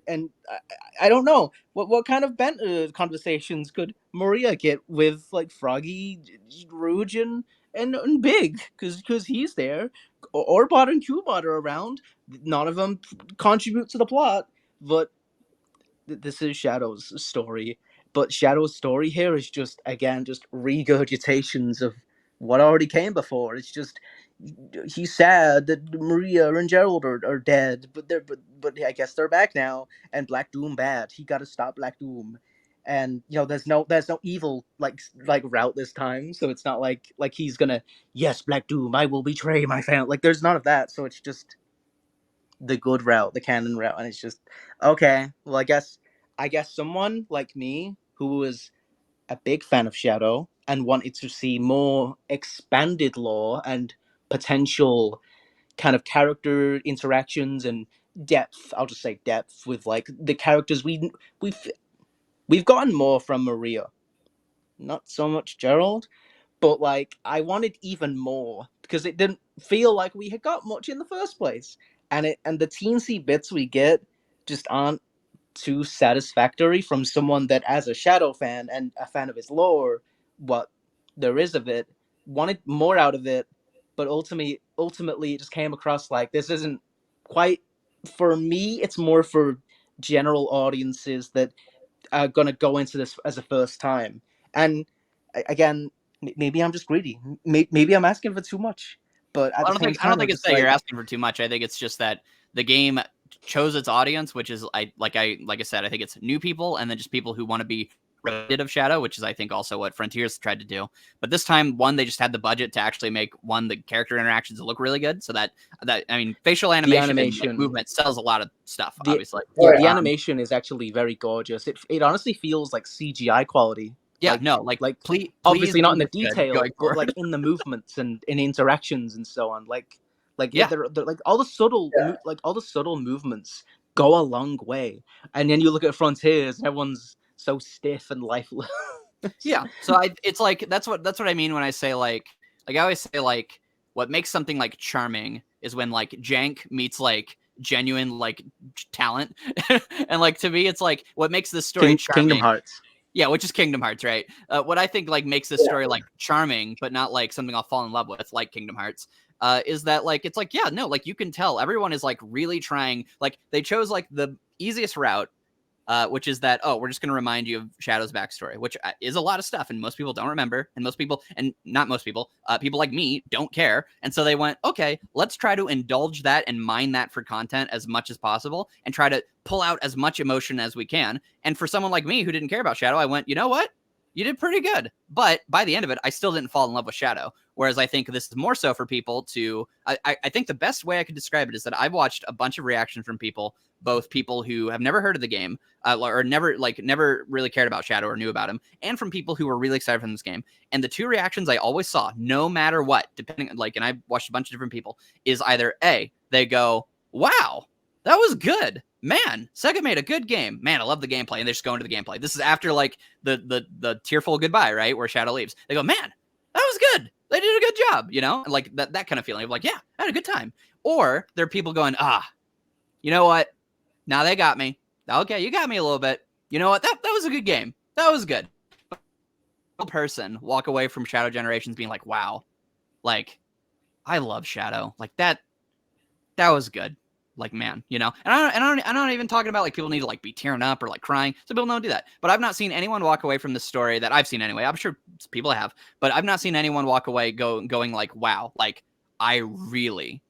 don't know what kind of conversations could Maria get with like Froggy, Rouge, and Big, because he's there. Orbot and Cubot are around. None of them contribute to the plot, but this is Shadow's story. But Shadow's story here is just, again, just regurgitations of what already came before. It's just, he's sad that Maria and Gerald are dead, but I guess they're back now. And Black Doom bad. He got to stop Black Doom. And there's no evil like route this time, so it's not like he's gonna, yes, Black Doom, I will betray my family. Like there's none of that. So it's just the good route, the canon route, and it's just okay. Well, I guess someone like me who was a big fan of Shadow and wanted to see more expanded lore and potential kind of character interactions and depth. I'll just say depth with like the characters we've we've gotten more from Maria, not so much Gerald. But like, I wanted even more because it didn't feel like we had got much in the first place, and the teensy bits we get just aren't too satisfactory from someone that, as a Shadow fan and a fan of his lore, what there is of it, wanted more out of it, but ultimately it just came across like this isn't quite for me. It's more for general audiences that are gonna go into this as a first time, and again, maybe I'm just greedy. Maybe I'm asking for too much. But at the same time, I don't think it's that you're asking for too much. I think it's just that the game chose its audience, which is like I said, I think it's new people and then just people who want to be reminded of Shadow, which is I think also what Frontiers tried to do. But this time, they just had the budget to actually make the character interactions look really good. So that I mean, facial animation and like, movement sells a lot of stuff. Obviously, the animation is actually very gorgeous. It honestly feels like CGI quality. Yeah, please, obviously not in the detail, but like in the movements and in interactions and so on. Like they're like all the subtle movements go a long way. And then you look at Frontiers, and everyone's so stiff and lifeless. Yeah, so it's like that's what I mean when I say like I always say like what makes something like charming is when like jank meets like genuine like talent, and like to me it's like what makes this story charming. Kingdom Hearts. Yeah, which is Kingdom Hearts, right? What I think like makes this story like charming, but not like something I'll fall in love with, like Kingdom Hearts, is that like it's like like you can tell everyone is like really trying. Like they chose like the easiest route which is that, oh, we're just going to remind you of Shadow's backstory, which is a lot of stuff, and most people don't remember, and most people, and not most people, people like me don't care, and so they went, okay, let's try to indulge that and mine that for content as much as possible, and try to pull out as much emotion as we can. And for someone like me who didn't care about Shadow, I went, you know what? You did pretty good. But by the end of it, I still didn't fall in love with Shadow. Whereas I think this is more so for people to, I think the best way I could describe it is that I've watched a bunch of reactions from people, both people who have never heard of the game or never really cared about Shadow or knew about him, and from people who were really excited from this game. And the two reactions I always saw, no matter what, depending, like, and I watched a bunch of different people, is either A, they go, wow, that was good. Man, Sega made a good game. Man, I love the gameplay. And they just go into the gameplay. This is after like the tearful goodbye, right? Where Shadow leaves. They go, man, that was good. They did a good job, you know? Like that kind of feeling of like, yeah, I had a good time. Or there are people going, you know what? Now they got me. Okay, you got me a little bit. You know what? That was a good game. That was good. A person walk away from Shadow Generations being like, wow, like I love Shadow. Like that was good. Like, man, you know, and I'm not even talking about like people need to like be tearing up or like crying. Some people don't do that, but I've not seen anyone walk away from the story that I've seen anyway. I'm sure people have, but I've not seen anyone walk away going like, wow, like I really,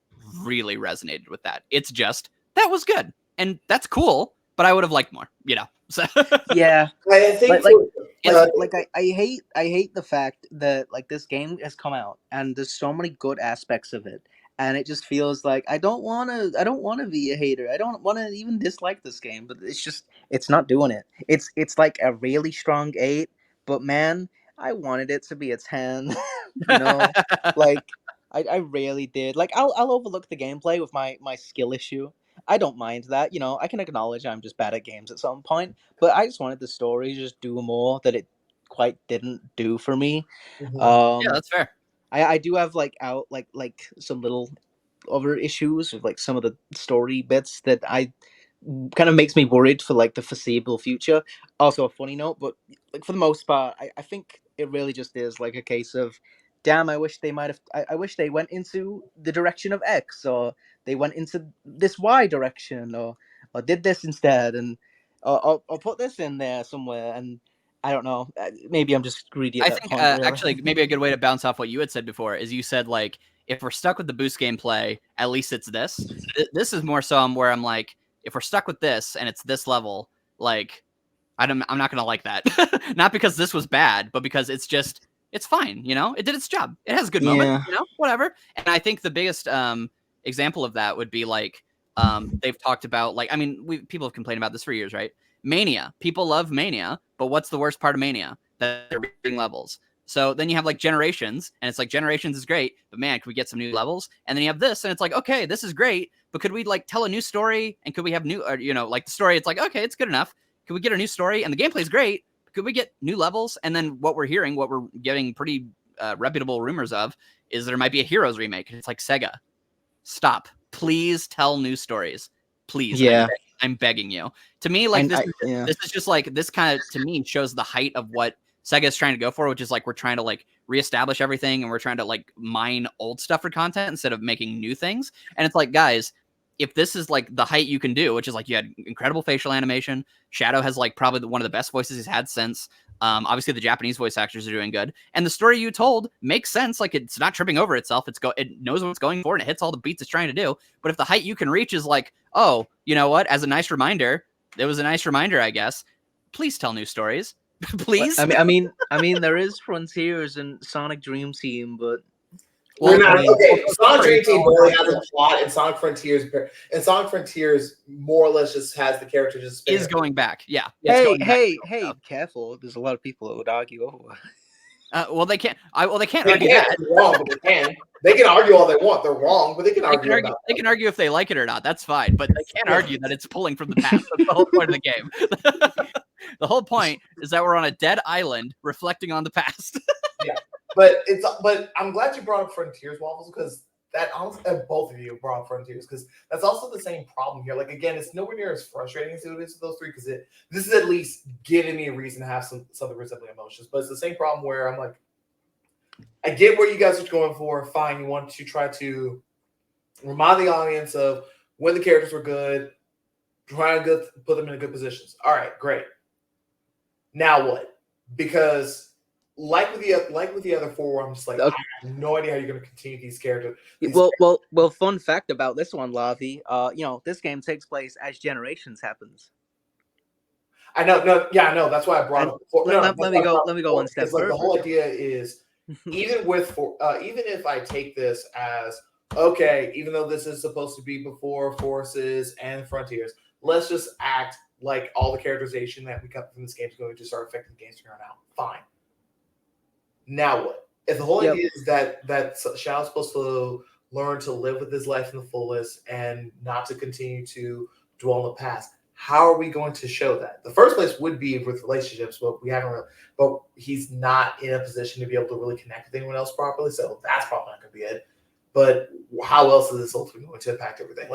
really resonated with that. It's just, that was good. And that's cool, but I would have liked more, you know? So Yeah. I think I hate the fact that like this game has come out and there's so many good aspects of it, and it just feels like I don't want to be a hater. I don't want to even dislike this game, but it's not doing it. It's like a really strong 8, but man, I wanted it to be a 10. You know, like I really did. Like I'll overlook the gameplay with my skill issue. I don't mind that. You know, I can acknowledge I'm just bad at games at some point, but I just wanted the story to just do more that it quite didn't do for me. yeah, that's fair. I do have like some little other issues with like some of the story bits that I kind of makes me worried for like the foreseeable future. Also a funny note, but like for the most part, I think it really just is like a case of, damn, I wish they might have. I wish they went into the direction of X, or they went into this Y direction, or did this instead, and or put this in there somewhere. And I don't know. Maybe I'm just greedy at I that think point. Really. actually maybe a good way to bounce off what you had said before is you said like, if we're stuck with the boost gameplay, at least it's this. This is more so where I'm like, if we're stuck with this and it's this level, like I'm not gonna like that. Not because this was bad, but because it's fine. You know, it did its job. It has good moments. You know, whatever. And I think the biggest example of that would be like they've talked about, like, I mean, people have complained about this for years, right? Mania. People love Mania, but what's the worst part of Mania? That they're reading levels. So then you have like Generations, and it's like Generations is great, but man, could we get some new levels? And then you have this, and it's like, okay, this is great, but could we like tell a new story? And could we have new, or, you know, like the story? It's like, okay, it's good enough. Could we get a new story? And the gameplay is great. Could we get new levels? And then what we're getting pretty reputable rumors of is there might be a Heroes remake. It's like, Sega, stop. Please tell new stories. Please. Yeah. I'm begging you. To me, like this is just like, this kind of, to me, shows the height of what Sega is trying to go for, which is like, we're trying to like reestablish everything, and we're trying to like mine old stuff for content instead of making new things. And it's like, guys, if this is like the height you can do, which is like, you had incredible facial animation, Shadow has like probably one of the best voices he's had since. Obviously the Japanese voice actors are doing good, and the story you told makes sense. Like, it's not tripping over itself. It knows what it's going for, and it hits all the beats it's trying to do. But if the height you can reach is like, oh, you know what? As a nice reminder, it was a nice reminder, I guess. Please tell new stories. Please. I mean, there is Frontiers and Sonic Dream Team, but we're not okay. Sonic Dream Team barely has a plot, and Sonic Frontiers more or less just has the character just is going back. Yeah. Hey, careful! There's a lot of people that would argue over. Well, they can't. They can't argue that. They're wrong, but they can. They can argue all they want. They're wrong, but they can argue. They can argue if they like it or not. That's fine, but they can't argue that it's pulling from the past. That's the whole point of the game. The whole point is that we're on a dead island reflecting on the past. Yeah, but I'm glad you brought up Frontiers, Waffles, because that honestly, both of you brought up Frontiers, because that's also the same problem here. Like, again, it's nowhere near as frustrating as it is with those three, because this is at least giving me a reason to have something resembling emotions. But it's the same problem where I'm like, I get what you guys are going for. Fine, you want to try to remind the audience of when the characters were good, trying to put them in good positions. All right, great. Now what? Because like with the other four, I'm just like, Okay. I have no idea how you're going to continue these characters. Well. Fun fact about this one, Lavi. This game takes place as Generations happens. I know, I know. That's why I brought it before. Let me go one step because like further. the whole idea is even if I take this as okay, even though this is supposed to be before Forces and Frontiers, let's just act like all the characterization that we got from this game is going to start affecting the games from here on out. Fine. Now what? If the whole idea is that Shadow's supposed to learn to live with his life in the fullest and not to continue to dwell in the past, how are we going to show that? The first place would be with relationships, but we haven't. But he's not in a position to be able to really connect with anyone else properly, so that's probably not going to be it. But how else is this ultimately going to impact everything?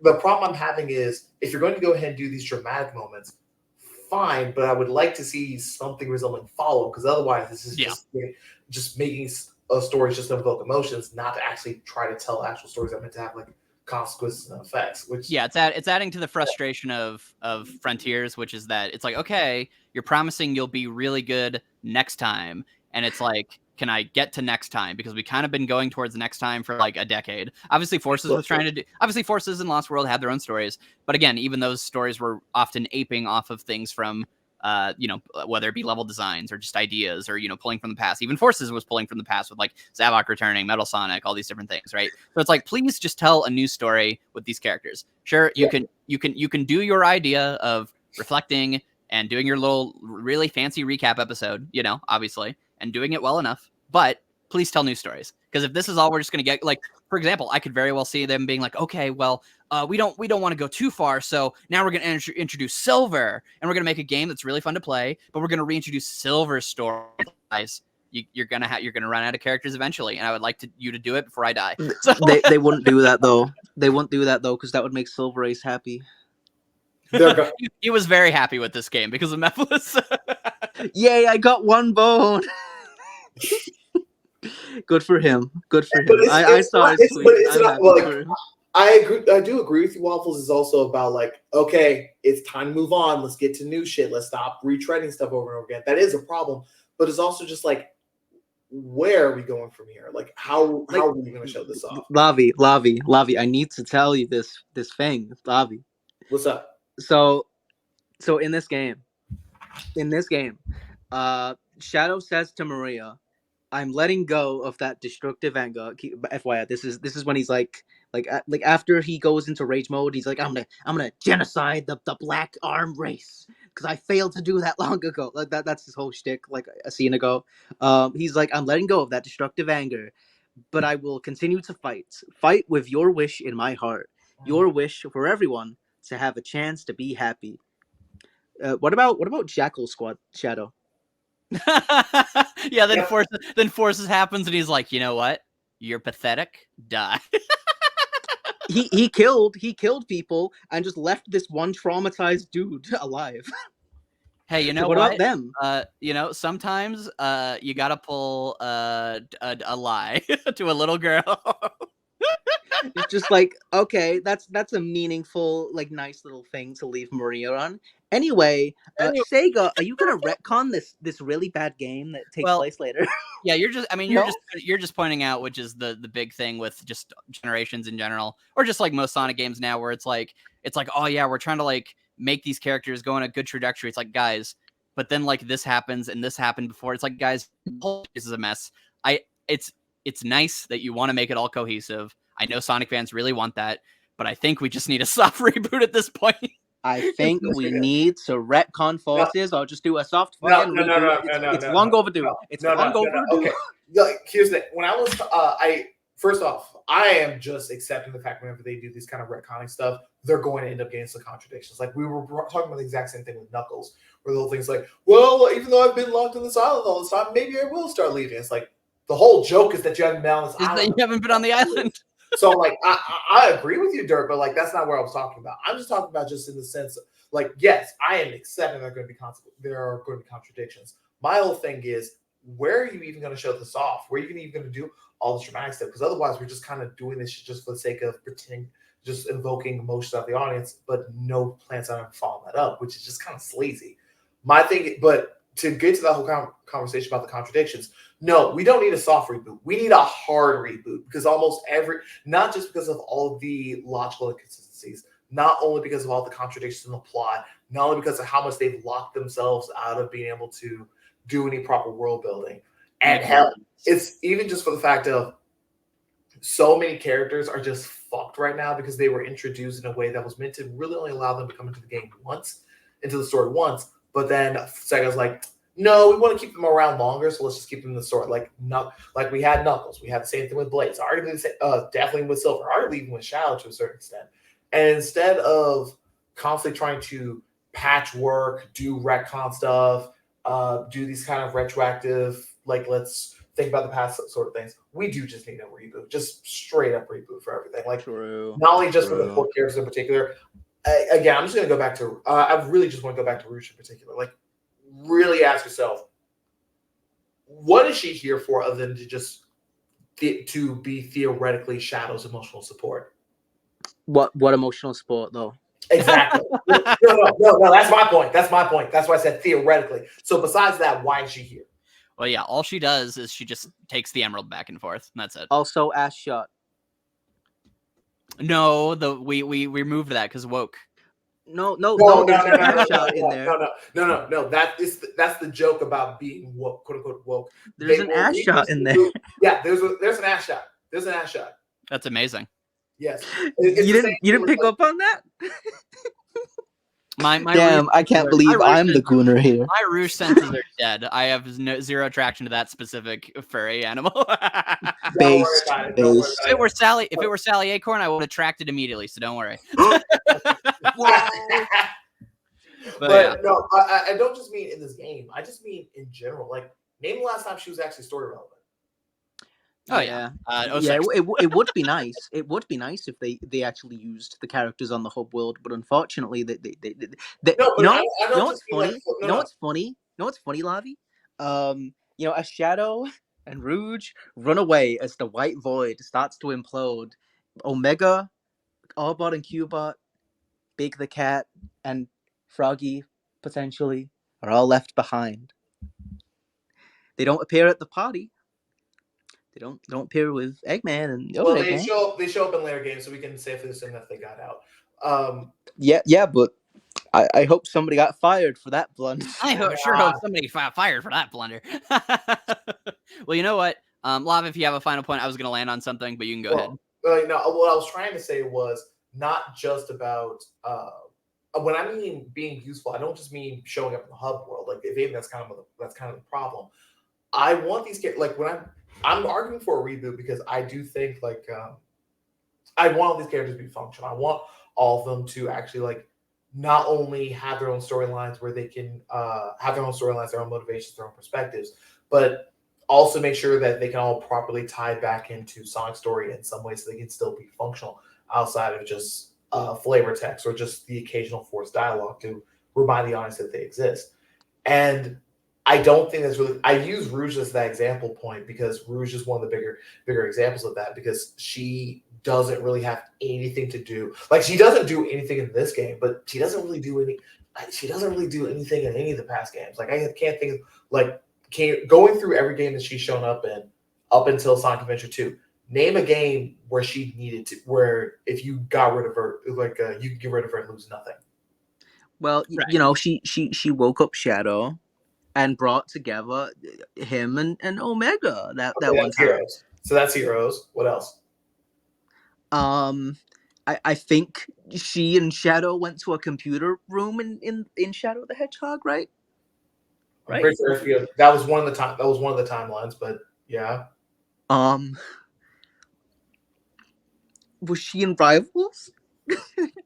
The problem I'm having is if you're going to go ahead and do these dramatic moments, fine, but I would like to see something resembling follow, because otherwise this is just making stories just to evoke emotions, not to actually try to tell actual stories that are meant to have like consequences and effects. Which it's adding to the frustration of Frontiers, which is that it's like, okay, you're promising you'll be really good next time, and it's like, can I get to next time? Because we kind of been going towards next time for like a decade. Obviously, Forces was trying to do. Obviously, Forces and Lost World had their own stories, but again, even those stories were often aping off of things from, whether it be level designs or just ideas or pulling from the past. Even Forces was pulling from the past with like Zavok returning, Metal Sonic, all these different things, right? So it's like, please just tell a new story with these characters. Sure, you can do your idea of reflecting and doing your little really fancy recap episode, obviously, and doing it well enough, but please tell new stories. Because if this is all we're just going to get, like, for example, I could very well see them being like, okay, well, we don't want to go too far, so now we're going to introduce Silver, and we're going to make a game that's really fun to play, but we're going to reintroduce Silver stories. You're gonna run out of characters eventually, and I would like you to do it before I die. So They wouldn't do that though. They wouldn't do that though, because that would make Silver Ace happy. He was very happy with this game because of Mephiles. Yay! I got one bone. Good for him. I saw his tweet. I'm happy for him. I agree. I do agree with you. Waffles is also about like, okay, it's time to move on. Let's get to new shit. Let's stop retreading stuff over and over again. That is a problem, but it's also just like, where are we going from here? Like, how are we going to show this off? Lavi, I need to tell you this thing, Lavi. What's up? So in this game, Shadow says to Maria, "I'm letting go of that destructive anger." FYI, this is when he's like after he goes into rage mode, he's like, I'm gonna genocide the black arm race because I failed to do that long ago. Like that's his whole shtick, like a scene ago. He's like, I'm letting go of that destructive anger, but I will continue to fight with your wish in my heart, your wish for everyone to have a chance to be happy. What about Jackal Squad, Shadow? Then Forces happens, and he's like, you know what? You're pathetic. Die. he killed people and just left this one traumatized dude alive. Hey, you know what about them? Sometimes you gotta pull a lie to a little girl. It's just like, okay, that's a meaningful, like, nice little thing to leave Maria on. Anyway, Sega, are you gonna retcon this really bad game that takes place later? Yeah, you're just pointing out, which is the big thing with just Generations in general, or just like most Sonic games now, where it's like, oh yeah, we're trying to like make these characters go on a good trajectory. It's like, guys, but then like this happens and this happened before. It's like, guys, this is a mess. It's nice that you want to make it all cohesive. I know Sonic fans really want that, but I think we just need a soft reboot at this point. I think we need to retcon Forces or just do a soft fucking reboot. It's long overdue. It's long overdue. Okay, here's the thing. When I was, first off, I am just accepting the fact whenever they do these kind of retconning stuff, they're going to end up getting some contradictions. Like we were talking about the exact same thing with Knuckles, where the whole thing's like, well, even though I've been locked on this island all this time, maybe I will start leaving. It's like the whole joke is that you haven't been on this island. That you haven't been on the island. So, like, I agree with you, Derp, but, like, that's not what I was talking about. I'm just talking about just in the sense of, like, yes, I am accepting there are going to be contradictions. My whole thing is, where are you even going to show this off? Where are you even going to do all this dramatic stuff? Because otherwise, we're just kind of doing this just for the sake of pretending just invoking emotions of the audience, but no plans on following that up, which is just kind of sleazy. My thing, but to get to that whole conversation about the contradictions, no, we don't need a soft reboot. We need a hard reboot because not just because of all of the logical inconsistencies, not only because of all the contradictions in the plot, not only because of how much they've locked themselves out of being able to do any proper world building. And hell, it's even just for the fact of so many characters are just fucked right now because they were introduced in a way that was meant to really only allow them to come into the game once, into the story once. But then Sega's like, no, we want to keep them around longer, so let's just keep them in the story. Like we had Knuckles, we had the same thing with Blades, arguably definitely with Silver, arguably even with Shadow to a certain extent. And instead of constantly trying to patchwork, do retcon stuff, do these kind of retroactive, like let's think about the past sort of things, we do just need a reboot, just straight up reboot for everything. Like not only just for the core characters in particular. Again, I'm just going to go back to. I really just want to go back to Rouge in particular. Like, really ask yourself, what is she here for, other than to just to be theoretically Shadow's emotional support? What emotional support though? Exactly. No. That's my point. That's why I said theoretically. So besides that, why is she here? Well, yeah, all she does is she just takes the emerald back and forth, and that's it. Also, ass shot. No, we removed that because woke. No, there's an ass shot in there. No. That's the joke about being woke, quote unquote woke. There's an ass shot in there. Yeah, there's an ass shot. There's an ass shot. That's amazing. Yes. You didn't pick up on that? My Damn, I can't believe I'm the gooner here. My Rouge senses are dead. I have zero attraction to that specific furry animal. Based. If it were Sally Acorn, I would have tracked it immediately. So don't worry. But no, I don't just mean in this game. I just mean in general. Like, name the last time she was actually story relevant. Oh yeah, it would be nice. It would be nice if they actually used the characters on the hub world, but unfortunately, they what's funny? No, what's funny, Lavi? As Shadow and Rouge run away as the White Void starts to implode, Omega, Arbot and Cubot, Big the Cat, and Froggy potentially are all left behind. They don't appear at the party. They don't appear with Eggman and They show up in later games, so we can safely assume that they got out. Yeah, but I hope somebody got fired for that blunder. I sure hope somebody got fired for that blunder. Well, you know what, Lav, if you have a final point, I was going to land on something, but you can go ahead. What I was trying to say was not just about when I mean being useful, I don't just mean showing up in the hub world. Like, if even that's kind of the problem. I want these characters, like I'm arguing for a reboot because I do think I want all these characters to be functional. I want all of them to actually like not only have their own storylines where they can have their own storylines, their own motivations, their own perspectives, but also make sure that they can all properly tie back into Sonic's story in some way so they can still be functional outside of just flavor text or just the occasional forced dialogue to remind the audience that they exist. And I don't think that's really. I use Rouge as that example point because Rouge is one of the bigger examples of that because she doesn't really have anything to do. Like, she doesn't do anything in this game, but she doesn't really do any. She doesn't really do anything in any of the past games. Like, I can't think of going through every game that she's shown up in up until Sonic Adventure 2. Name a game where she needed to. Where if you got rid of her, you could get rid of her and lose nothing. Well, right. She woke up Shadow and brought together him and Omega that one time. Heroes. So that's Heroes. What else? I think she and Shadow went to a computer room in Shadow the Hedgehog, right? I'm pretty sure that was one of the timelines, but yeah. Was she in Rivals?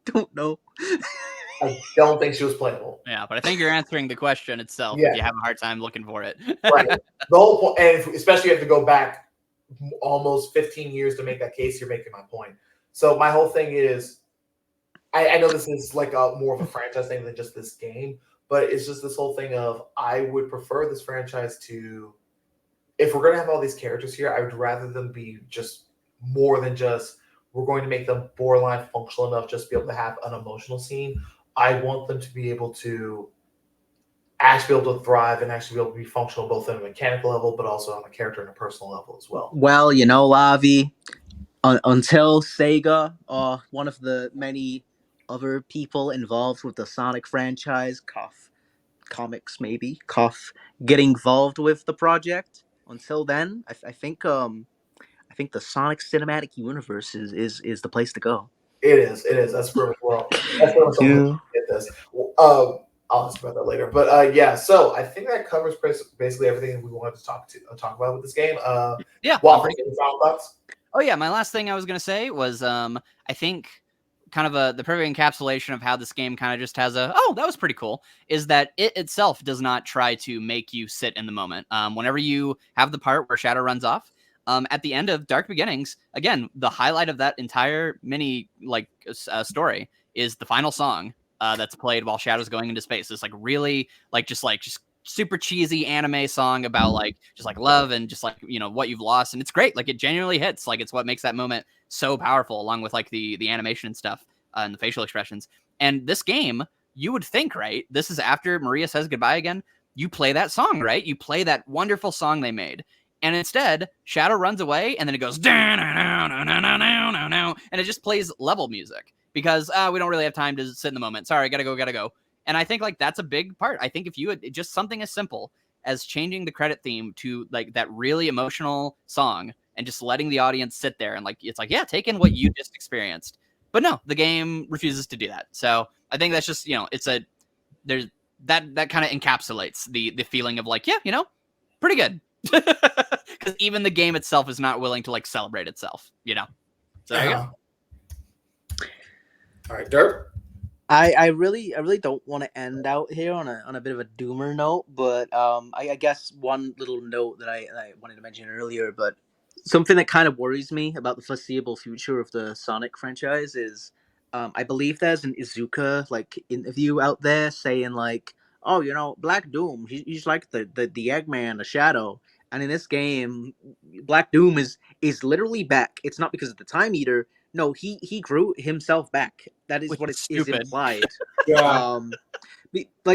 Don't know. I don't think she was playable. Yeah, but I think you're answering the question itself if you have a hard time looking for it. Right. The whole point, and especially if you have to go back almost 15 years to make that case, you're making my point. So my whole thing is, I know this is like more of a franchise thing than just this game, but it's just this whole thing of I would prefer this franchise to, if we're going to have all these characters here, I would rather them be just more than just we're going to make them borderline functional enough just to be able to have an emotional scene. I want them to be able to actually be able to thrive and actually be able to be functional both on a mechanical level, but also on a character and a personal level as well. Well, Lavi, until Sega or one of the many other people involved with the Sonic franchise, comics maybe, get involved with the project. Until then, I think the Sonic cinematic universe is the place to go. It is. That's pretty much well. That's pretty much Yeah. get this. I'll ask about that later. But yeah, so I think that covers basically everything we wanted to talk about with this game. Yeah. Waffles, any final thoughts? Oh yeah, my last thing I was gonna say was I think kind of the perfect encapsulation of how this game kind of just has that was pretty cool, is that it itself does not try to make you sit in the moment. Whenever you have the part where Shadow runs off, at the end of Dark Beginnings, again, the highlight of that entire mini story is the final song that's played while Shadow's going into space. It's like really just super cheesy anime song about just love and just what you've lost, and it's great. Like, it genuinely hits. Like, it's what makes that moment so powerful, along with the animation and stuff and the facial expressions. And this game, you would think, right, this is after Maria says goodbye again, you play that song, right? You play that wonderful song they made, and instead Shadow runs away, and then it goes and it just plays level music because we don't really have time to sit in the moment. Sorry, gotta go. And I think that's a big part. I think if you had just something as simple as changing the credit theme to that really emotional song and just letting the audience sit there and it's yeah, take in what you just experienced. But no, the game refuses to do that. So I think that's just, there's that kind of encapsulates the feeling of yeah, pretty good. Because even the game itself is not willing to celebrate itself, So there you go. All right, Derp. I really don't want to end out here on a bit of a doomer note, but I guess one little note that I wanted to mention earlier, but something that kind of worries me about the foreseeable future of the Sonic franchise is I believe there's an Izuka interview out there saying oh, Black Doom, he's like the Eggman, the Shadow, and in this game Black Doom is literally back. It's not because of the Time Eater. No, he grew himself back. That is what is implied. Yeah.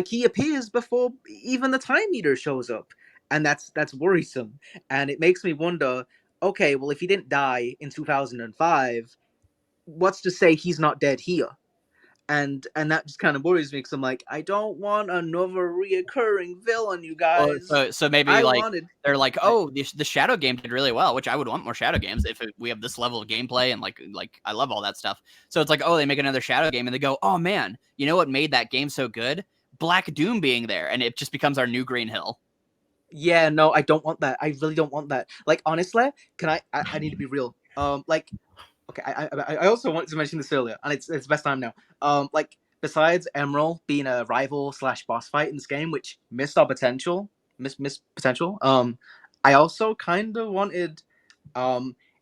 He appears before even the Time Eater shows up, and that's worrisome. And it makes me wonder. Okay, well, if he didn't die in 2005, what's to say he's not dead here? And that just kind of worries me because I'm like, I don't want another reoccurring villain, you guys. So maybe they're like, oh, the Shadow game did really well, which I would want more Shadow games if we have this level of gameplay and like I love all that stuff. So it's like, oh, they make another Shadow game and they go, oh man, you know what made that game so good? Black Doom being there, and it just becomes our new Green Hill. Yeah, no, I don't want that. I really don't want that. Honestly, can I need to be real. Okay, I also wanted to mention this earlier, and it's best time now. Besides Emerald being a rival / boss fight in this game, which missed our potential, missed potential. I also kind of wanted,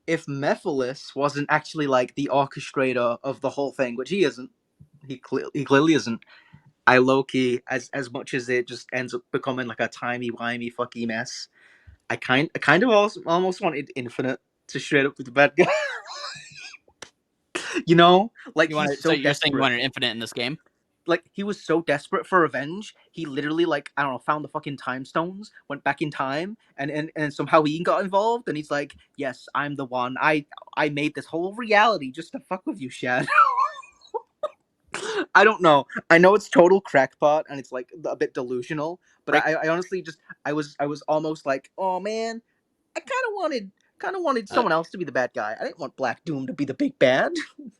if Mephiles wasn't actually the orchestrator of the whole thing, which he isn't. He clearly isn't. I low-key, as much as it just ends up becoming a timey-wimey fucky mess, I kind of almost wanted Infinite to straight up be the bad guy. He's so you're saying you wanted Infinite in this game? He was so desperate for revenge, he literally I don't know, found the fucking time stones, went back in time, and somehow Ian got involved, and he's like, yes, I'm the one. I made this whole reality just to fuck with you, Shadow. I don't know. I know it's total crackpot and it's a bit delusional, but right. I honestly I was almost like, oh man, I kind of wanted someone else to be the bad guy. I didn't want Black Doom to be the big bad.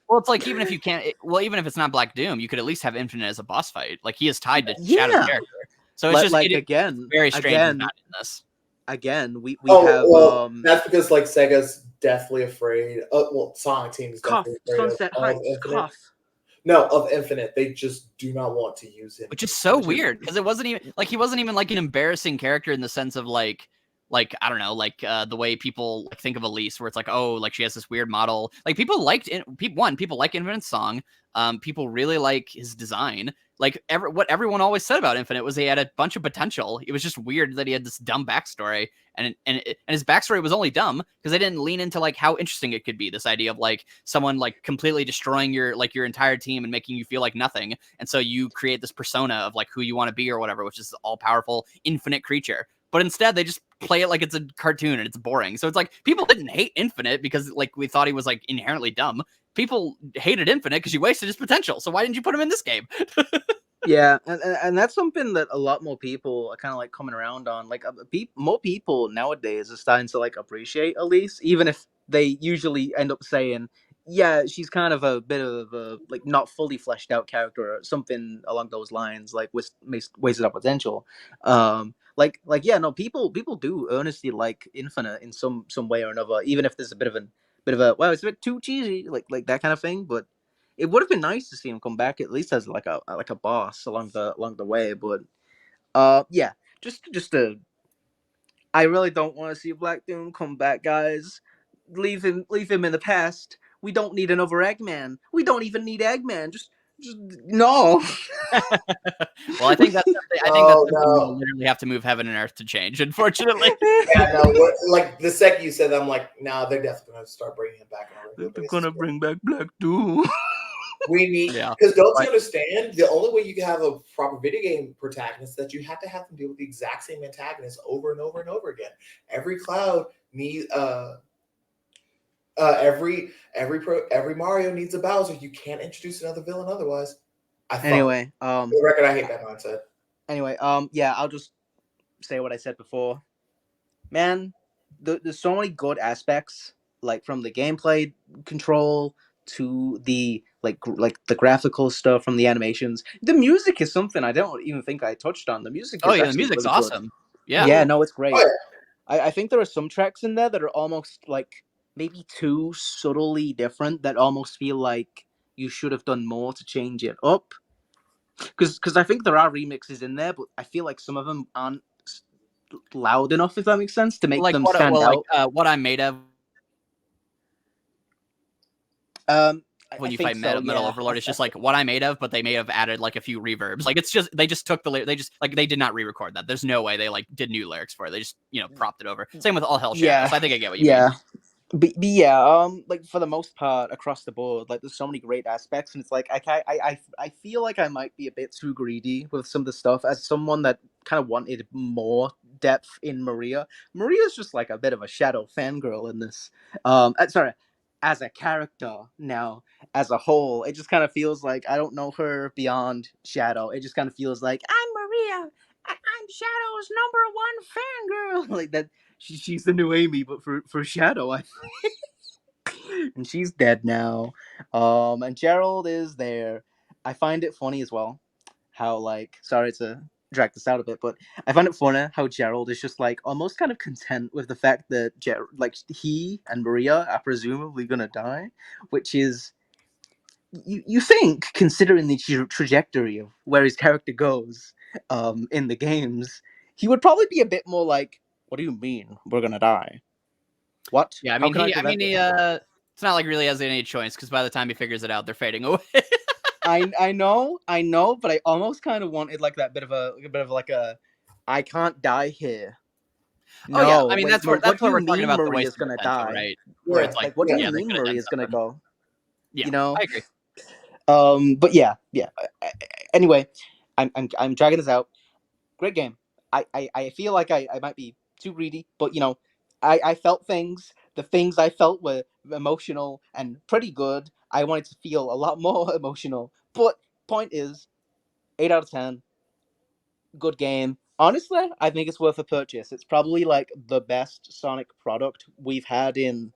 Well, it's even if you can't, even if it's not Black Doom, you could at least have Infinite as a boss fight. He is tied to Shadow's character, so it's just again very strange. Again, not in this. Again, we have. Well, that's because Sega's definitely afraid. Sonic Team is definitely afraid of Infinite. No, of Infinite. They just do not want to use him. Which is so weird because it wasn't even he wasn't even an embarrassing character in the sense of like I don't know, like the way people like think of Elise, where it's like, oh, like she has this weird model. Like people liked people like Infinite's song. People really like his design. Like what everyone always said about Infinite was he had a bunch of potential. It was just weird that he had this dumb backstory, and his backstory was only dumb because they didn't lean into like how interesting it could be. This idea of like someone like completely destroying your entire team and making you feel like nothing, and so you create this persona of like who you want to be or whatever, which is all powerful infinite creature. But instead, they just play it like it's a cartoon and it's boring. So it's like people didn't hate Infinite because like we thought he was like inherently dumb. People hated Infinite because you wasted his potential. So why didn't you put him in this game? Yeah, and that's something that a lot more people are kind of like coming around on. Like more people nowadays are starting to like appreciate Elise, even if they usually end up saying, "Yeah, she's kind of a bit of a like not fully fleshed out character," or something along those lines, like wasted up potential. Like yeah, no, people do earnestly like Infinite in some way or another, even if there's a bit of a well, it's a bit too cheesy, like that kind of thing, but. It would have been nice to see him come back at least as like a boss along the way, but yeah, just I really don't want to see Black Doom come back, guys. Leave him in the past. We don't need another Eggman. We don't even need Eggman. Just no. Well, I think that's Oh something we no. literally have to move heaven and earth to change. Unfortunately. Yeah, no. Like the second you said that, I'm like, nah, they're definitely gonna start bringing him back on a regular They're basis. gonna bring back Black Doom. We need Yeah. because don't Right. you understand? The only way you can have a proper video game protagonist is that you have to have them deal with the exact same antagonist over and over and over again. Every Cloud needs every Mario needs a Bowser. You can't introduce another villain otherwise. Anyway, for the record, I hate that mindset. Anyway, yeah, I'll just say what I said before. Man, there's so many good aspects, like from the gameplay control to the like the graphical stuff from the animations. The music is something I don't even think I touched on. The music Oh is yeah, the actually music's really good. awesome. Yeah. Yeah, no, it's great. Oh, I think there are some tracks in there that are almost like maybe too subtly different that almost feel like you should have done more to change it up. Because I think there are remixes in there, but I feel like some of them aren't loud enough, if that makes sense, to make Like them stand out. what I'm made of. When I you think fight so. Metal Yeah. Overlord, it's just like what I made of, but they may have added like a few reverbs. Like it's just they just took they just like they did not re-record that. There's no way they like did new lyrics for it. They just propped it over. Same with All Hell Shadow. Yeah. So I think I get what you Yeah. mean. But yeah, like for the most part across the board, like there's so many great aspects, and it's like I feel like I might be a bit too greedy with some of the stuff as someone that kind of wanted more depth in Maria. Maria's just like a bit of a shadow fangirl in this. Sorry, as a character now, as a whole, it just kind of feels like I don't know her beyond Shadow. It just kind of feels like I'm Maria. I'm Shadow's number one fangirl. Like that. She's the new Amy, but for Shadow, I and she's dead now. And Gerald is there. I find it funny as well how like sorry to drag this out a bit, but I find it funny how Gerald is just like almost kind of content with the fact that like he and Maria are presumably gonna die, which is you think considering the trajectory of where his character goes in the games, he would probably be a bit more like, "What do you mean we're gonna die? What? Yeah, How can I prevent it?" it's not like really has any choice because by the time he figures it out, they're fading away. I know, but I almost kind of wanted like that bit of like a, I can't die here. Oh yeah, I No, mean wait, that's what do where you we're talking mean about the Maria's wasted gonna potential, die? right? Where it's Like, what do you yeah, they mean could have done Maria's gonna something. go? Yeah, You know. I agree. But yeah. Anyway, I'm dragging this out. Great game. I feel like I might be too greedy, but I felt things. The things I felt were emotional and pretty good. I wanted to feel a lot more emotional. But point is, 8 out of 10. Good game. Honestly, I think it's worth a purchase. It's probably like the best Sonic product we've had in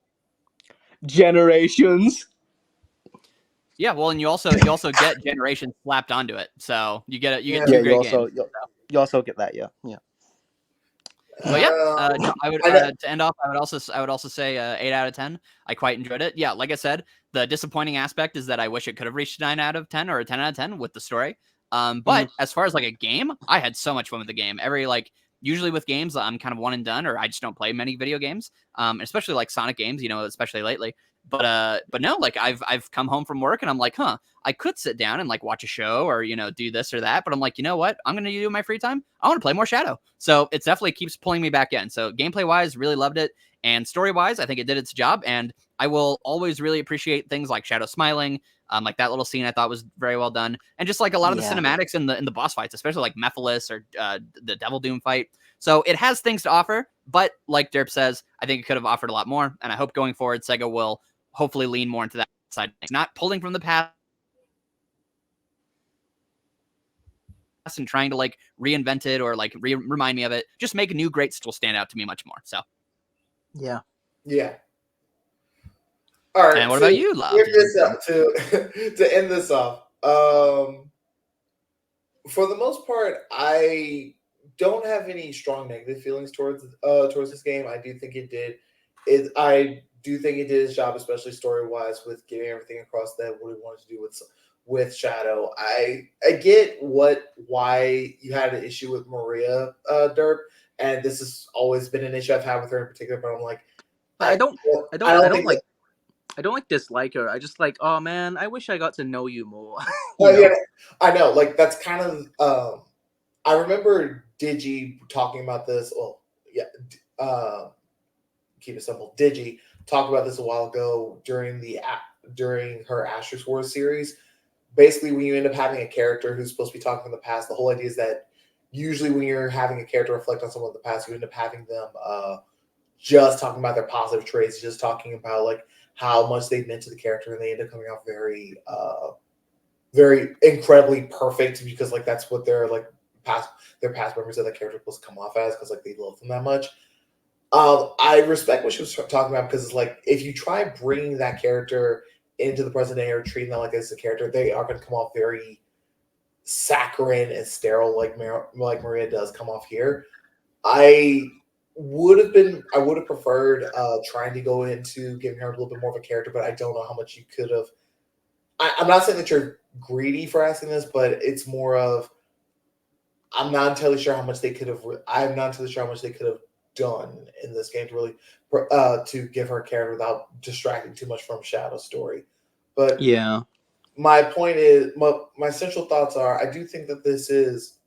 generations. Yeah, well, and you also get Generations slapped onto it, so you get Yeah. two great games. You also get that, yeah. But yeah, no, I would I know- to end off. I would also say 8 out of 10. I quite enjoyed it. Yeah, like I said, the disappointing aspect is that I wish it could have reached 9 out of 10 or a 10 out of 10 with the story. But as far as like a game, I had so much fun with the game. Every like usually with games, I'm kind of one and done, or I just don't play many video games, especially like Sonic games, especially lately. But no, like I've come home from work and I'm like, I could sit down and like watch a show or do this or that, but I'm like, you know what? I'm gonna do in my free time. I want to play more Shadow, so it definitely keeps pulling me back in. So gameplay wise, really loved it, and story wise, I think it did its job, and I will always really appreciate things like Shadow smiling. Like that little scene I thought was very well done, and just like a lot of the cinematics in the boss fights, especially like Mephiles or the Devil Doom fight. So it has things to offer, but like Derp says, I think it could have offered a lot more, and I hope going forward Sega will hopefully lean more into that side, not pulling from the past and trying to like reinvent it or like remind me of it. Just make a new great still stand out to me much more. So yeah. All right. And what about you, Love? To end this off, for the most part, I don't have any strong negative feelings towards this game. I do think it did its job, especially story wise, with getting everything across that what it wanted to do with Shadow. I get why you had an issue with Maria, Derp, and this has always been an issue I've had with her in particular. But I'm like, I don't dislike her. I just like, oh man, I wish I got to know you more. Yeah, I know. Like that's kind of. I remember Digi talking about this. Well, yeah. Keep it simple. Digi talked about this a while ago during her Asterisk Wars series. Basically, when you end up having a character who's supposed to be talking from the past, the whole idea is that usually when you're having a character reflect on someone in the past, you end up having them just talking about their positive traits, just talking about like how much they meant to the character, and they end up coming off very, very incredibly perfect because like that's what their past members of the character supposed to come off as because like they love them that much. I respect what she was talking about because it's like if you try bringing that character into the present day or treating them like this as a character, they are going to come off very saccharine and sterile, like Maria does come off here. I would have preferred trying to go into giving her a little bit more of a character, but I don't know how much you could have. I'm not saying that you're greedy for asking this, but it's more of I'm not entirely sure how much they could have. I'm not entirely sure how much they could have done in this game to really to give her a character without distracting too much from Shadow's story. But yeah, my point is my central thoughts are I do think that this is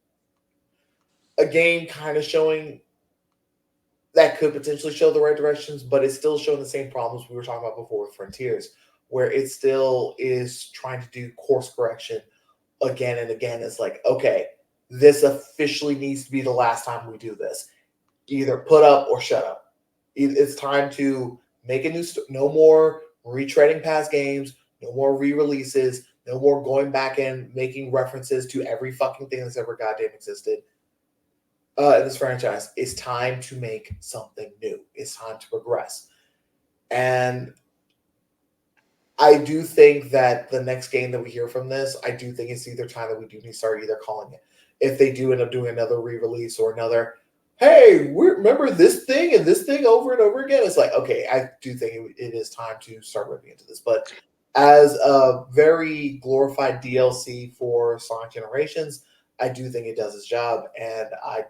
a game kind of showing that could potentially show the right directions, but it's still showing the same problems we were talking about before with Frontiers, where it still is trying to do course correction again and again. It's like, okay, this officially needs to be the last time we do this. Either put up or shut up. It's time to make a new no more retreading past games, no more re-releases, no more going back and making references to every fucking thing that's ever goddamn existed in this franchise. It's time to make something new. It's time to progress. And I do think that the next game that we hear from this, I do think it's either time that we do need to start either calling it. If they do end up doing another re-release or another, hey, we remember this thing and this thing over and over again. It's like, okay, I do think it is time to start ripping into this. But as a very glorified DLC for Sonic Generations, I do think it does its job, and I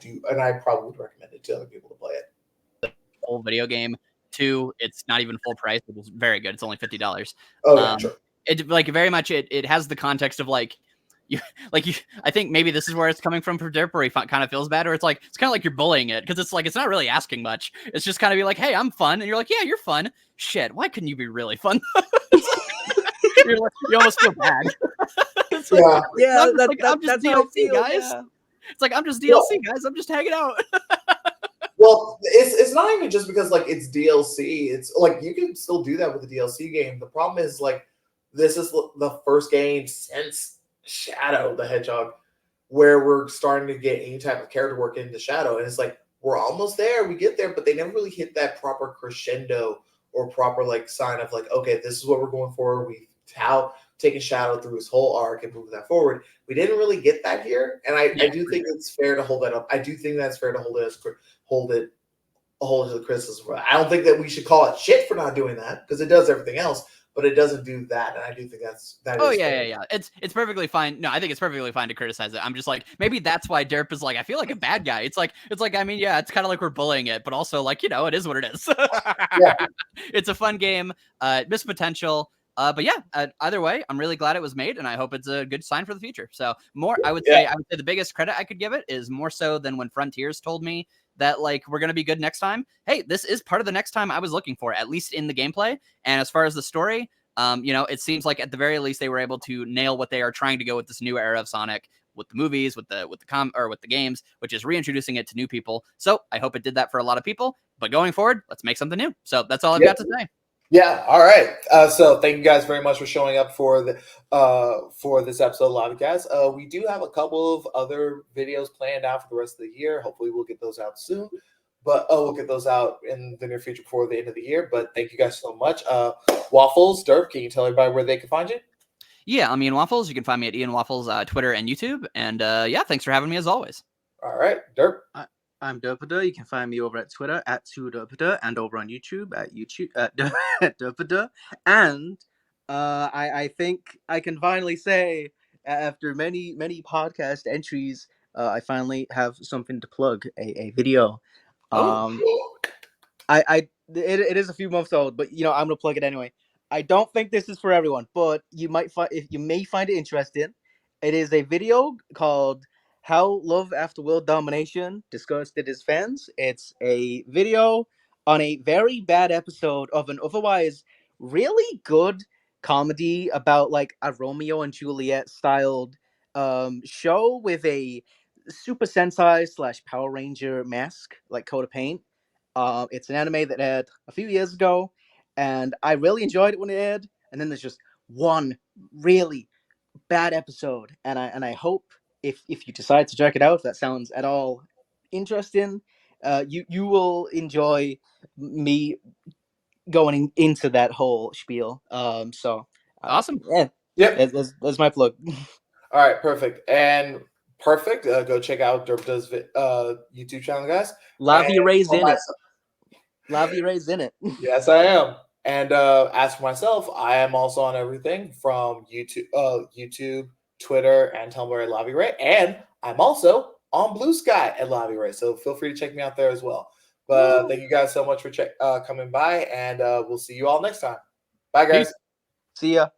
probably would recommend it to other people to play it. Whole video game. 2, it's not even full price. It was very good. It's only $50. Oh yeah, sure. It like very much it has the context of like you I think maybe this is where it's coming from for Derp, where he kind of feels bad, or it's kind of like you're bullying it because it's like it's not really asking much. It's just kind of be like, hey, I'm fun, and you're like, yeah, you're fun. Shit, why couldn't you be really fun? You almost feel bad. It's like, yeah, I'm just DLC, guys. Yeah. It's like I'm just DLC, guys. I'm just hanging out. Well, it's not even just because like it's DLC. It's like you can still do that with a DLC game. The problem is like this is the first game since Shadow the Hedgehog where we're starting to get any type of character work into Shadow, and it's like we're almost there. We get there, but they never really hit that proper crescendo or proper like sign of like, okay, this is what we're going for. We've taken Shadow through his whole arc and moving that forward. We didn't really get that here, and I do think it's fair to hold that up. I do think that's fair to hold it to the criticism. I don't think that we should call it shit for not doing that because it does everything else. but it doesn't do that, and I do think that Oh is yeah. It's perfectly fine. No, I think it's perfectly fine to criticize it. I'm just like, maybe that's why Derp is like, I feel like a bad guy. It's like I mean, yeah, it's kind of like we're bullying it, but also like, you know, it is what it is. Yeah. It's a fun game. Missed potential. But yeah, either way, I'm really glad it was made, and I hope it's a good sign for the future. So I would say the biggest credit I could give it is more so than when Frontiers told me that like we're gonna be good next time. Hey, this is part of the next time I was looking for, at least in the gameplay. And as far as the story, you know, it seems like at the very least they were able to nail what they are trying to go with this new era of Sonic, with the movies, with the games, which is reintroducing it to new people. So I hope it did that for a lot of people. But going forward, let's make something new. So that's all I've got to say. Yeah. All right. So thank you guys very much for showing up for this episode of Lavicast. We do have a couple of other videos planned out for the rest of the year. Hopefully, we'll get those out soon. But we'll get those out in the near future before the end of the year. But thank you guys so much. Waffles, Derp, can you tell everybody where they can find you? Yeah, I'm IanWaffles. You can find me at IanWaffles, Twitter and YouTube. And yeah, thanks for having me as always. All right, Derp. I'm DerpADuh. You can find me over at Twitter at 2DerpADuh and over on YouTube at DerpADuh. And I think I can finally say, after many podcast entries, I finally have something to plug, a video. It is a few months old, but you know I'm gonna plug it anyway. I don't think this is for everyone, but you may find it interesting. It is a video called "How Love After World Domination Discussed It As Fans." It's a video on a very bad episode of an otherwise really good comedy about like a Romeo and Juliet styled show with a Super Sentai / Power Ranger mask like coat of paint. It's an anime that aired a few years ago, and I really enjoyed it when it aired. And then there's just one really bad episode, and I hope if you decide to check it out, if that sounds at all interesting, you will enjoy me going into that whole spiel. Awesome. Yeah, Yep. that's my plug. All right, perfect. And perfect. Go check out DerpADuh's YouTube channel, guys. Lavi Ray's in it. myself- Lavi Ray's in it. Yes, I am. And as for myself, I am also on everything from YouTube, Twitter, and Tumblr at Lavi Ray. And I'm also on Blue Sky at Lavi Ray. So feel free to check me out there as well. But thank you guys so much for coming by, and we'll see you all next time. Bye, guys. See ya.